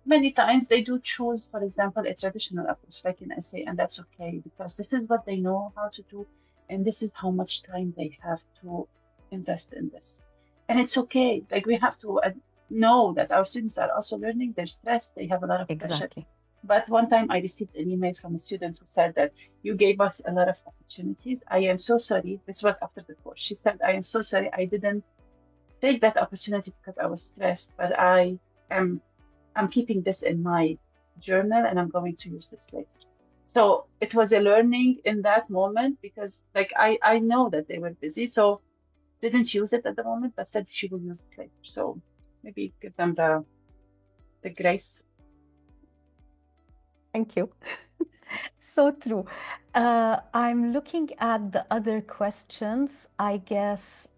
many times they do choose, for example, a traditional approach like an essay, and that's okay because this is what they know how to do, and this is how much time they have to invest in this. And it's okay. Like we have to know that our students are also learning. They're stressed. They have a lot of pressure. Exactly. But one time I received an email from a student who said that you gave us a lot of opportunities. I am so sorry. This was after the course. She said, I am so sorry. I didn't take that opportunity because I was stressed, but I'm keeping this in my journal and I'm going to use this later. So it was a learning in that moment because like I know that they were busy, so didn't use it at the moment, but said she will use it later. So maybe give them the grace. Thank you. So true. I'm looking at the other questions. I guess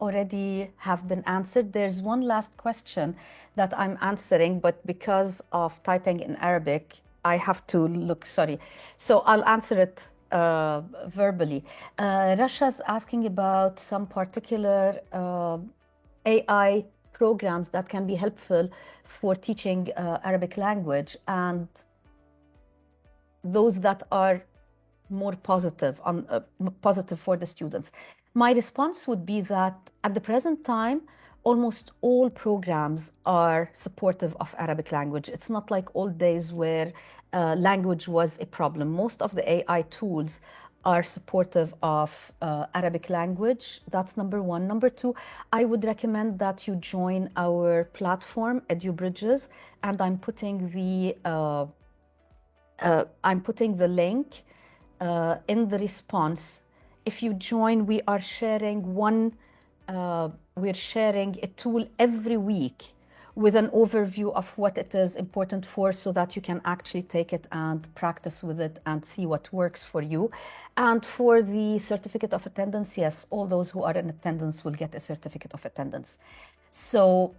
already have been answered. There's one last question that I'm answering, but because of typing in Arabic, I have to look, sorry. So I'll answer it verbally. Rasha's asking about some particular AI programs that can be helpful for teaching Arabic language, and those that are more positive positive for the students. My response would be that at the present time, almost all programs are supportive of Arabic language. It's not like old days where language was a problem. Most of the AI tools are supportive of Arabic language. That's number one. Number two, I would recommend that you join our platform, edubridges, and I'm putting the link in the response. If you join, we're sharing a tool every week with an overview of what it is important for, so that you can actually take it and practice with it and see what works for you. And for the certificate of attendance, yes, all those who are in attendance will get a certificate of attendance. So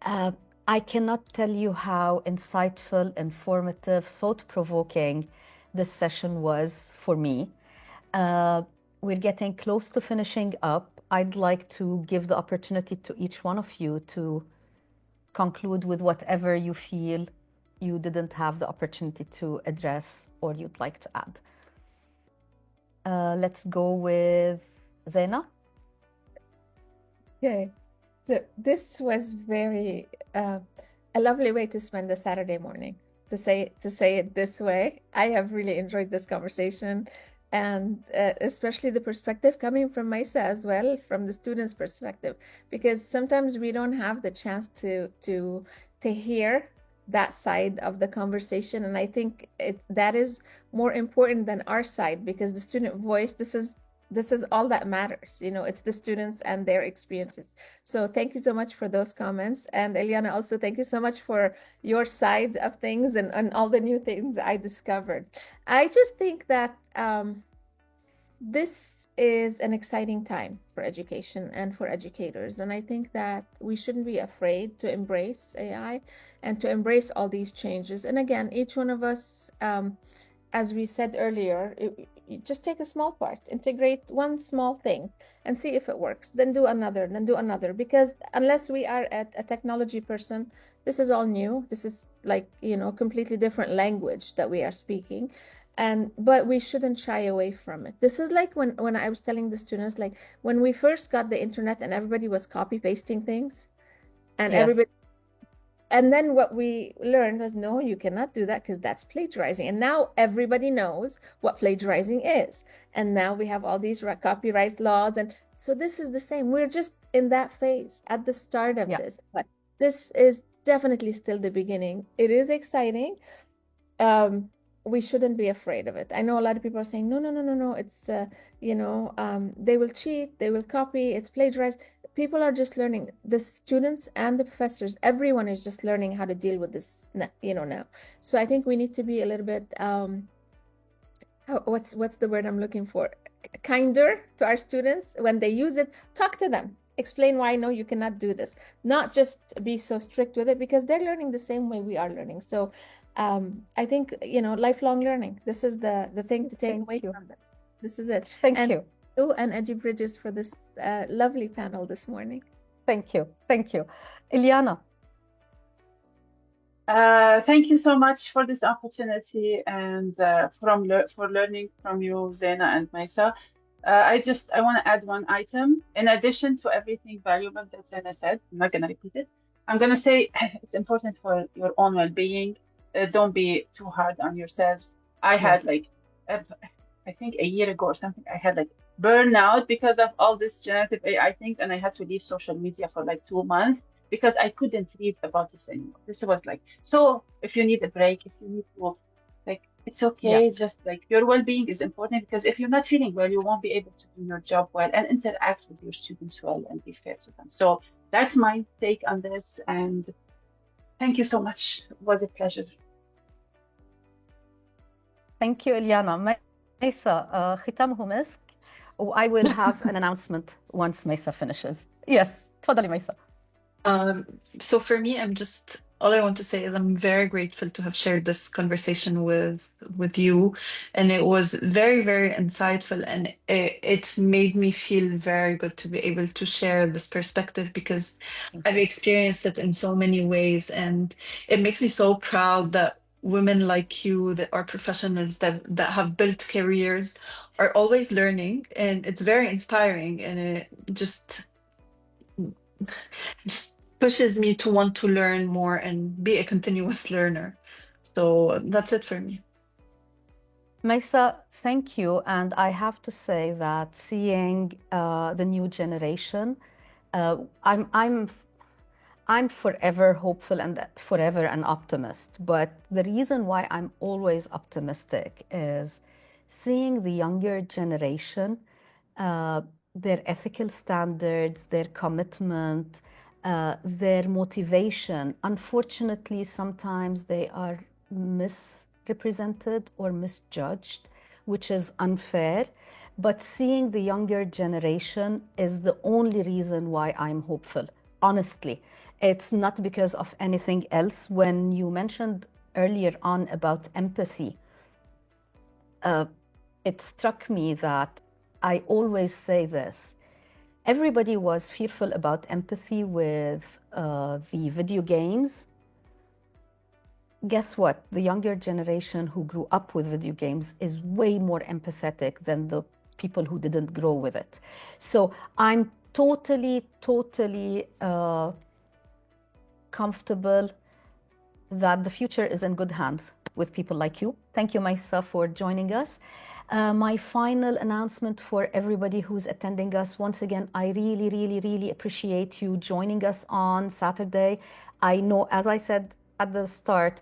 I cannot tell you how insightful, informative, thought-provoking this session was for me. We're getting close to finishing up. I'd like to give the opportunity to each one of you to conclude with whatever you feel you didn't have the opportunity to address or you'd like to add. Let's go with Zaina. Okay. So this was very a lovely way to spend the Saturday morning, to say it this way. I have really enjoyed this conversation, and especially the perspective coming from Maisa as well, from the student's perspective, because sometimes we don't have the chance to hear that side of the conversation, and I think that is more important than our side, because the student voice, this is all that matters. It's the students and their experiences. So thank you so much for those comments. And Eliana, also thank you so much for your side of things and all the new things I discovered. I just think that this is an exciting time for education and for educators. And I think that we shouldn't be afraid to embrace AI and to embrace all these changes. And again, each one of us, as we said earlier, you just take a small part, integrate one small thing and see if it works, then do another, because unless we are a technology person, this is all new. This is like, completely different language that we are speaking. But we shouldn't shy away from it. This is like when I was telling the students, like when we first got the internet and everybody was copy pasting things, and Yes. everybody. And then what we learned was, no, you cannot do that because that's plagiarizing. And now everybody knows what plagiarizing is. And now we have all these copyright laws. And so this is the same. We're just in that phase at the start of this. But this is definitely still the beginning. It is exciting. We shouldn't be afraid of it. I know a lot of people are saying, no, it's, they will cheat, they will copy, it's plagiarized. People are just learning. The students and the professors, everyone is just learning how to deal with this, now. So I think we need to be a little bit, what's the word I'm looking for? Kinder to our students when they use it. Talk to them. Explain why, no, you cannot do this. Not just be so strict with it, because they're learning the same way we are learning. So I think, lifelong learning. This is the thing to take away from this. This is it. Thank you. Oh, and edubridges for this lovely panel this morning. Thank you. Thank you. Ilyana. Thank you so much for this opportunity and for learning from you, Zena and Maisa. I want to add one item. In addition to everything valuable that Zena said, I'm not gonna repeat it. I'm gonna say it's important for your own well-being. Don't be too hard on yourselves. I had Yes. like, I think a year ago or something, I had like burnout because of all this generative AI things, and I had to leave social media for like 2 months because I couldn't read about this anymore. This was like, so if you need a break, if you need to, like, it's Yeah. okay. Just like your well-being is important because if you're not feeling well, you won't be able to do your job well and interact with your students well and be fair to them. So that's my take on this. And thank you so much. It was a pleasure. Thank you, Ilyana. Maisa, ختامه مسك. I will have an announcement once Maisa finishes. Yes, تفضلي Maisa. So for me, all I want to say is I'm very grateful to have shared this conversation with you, and it was very, very insightful, and it's made me feel very good to be able to share this perspective because I've experienced it in so many ways, and it makes me so proud that women like you that are professionals that have built careers are always learning, and it's very inspiring, and it just pushes me to want to learn more and be a continuous learner. So that's it for me. Maisa, thank you. And I have to say that seeing the new generation, I'm forever hopeful and forever an optimist. But the reason why I'm always optimistic is seeing the younger generation, their ethical standards, their commitment, their motivation. Unfortunately, sometimes they are misrepresented or misjudged, which is unfair. But seeing the younger generation is the only reason why I'm hopeful, honestly. It's not because of anything else. When you mentioned earlier on about empathy, it struck me that I always say this. Everybody was fearful about empathy with the video games. Guess what? The younger generation who grew up with video games is way more empathetic than the people who didn't grow with it. So I'm totally comfortable that the future is in good hands with people like you. Thank you, Maisa, for joining us. My final announcement for everybody who's attending us, once again, I really appreciate you joining us on Saturday. I know, as I said at the start,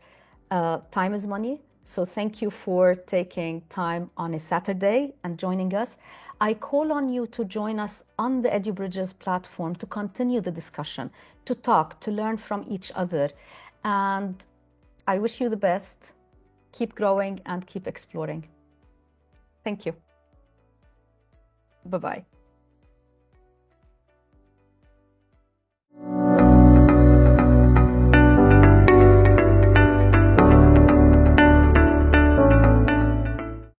time is money. So thank you for taking time on a Saturday and joining us. I call on you to join us on the edubridges platform to continue the discussion, to talk, to learn from each other. And I wish you the best. Keep growing and keep exploring. Thank you. Bye-bye.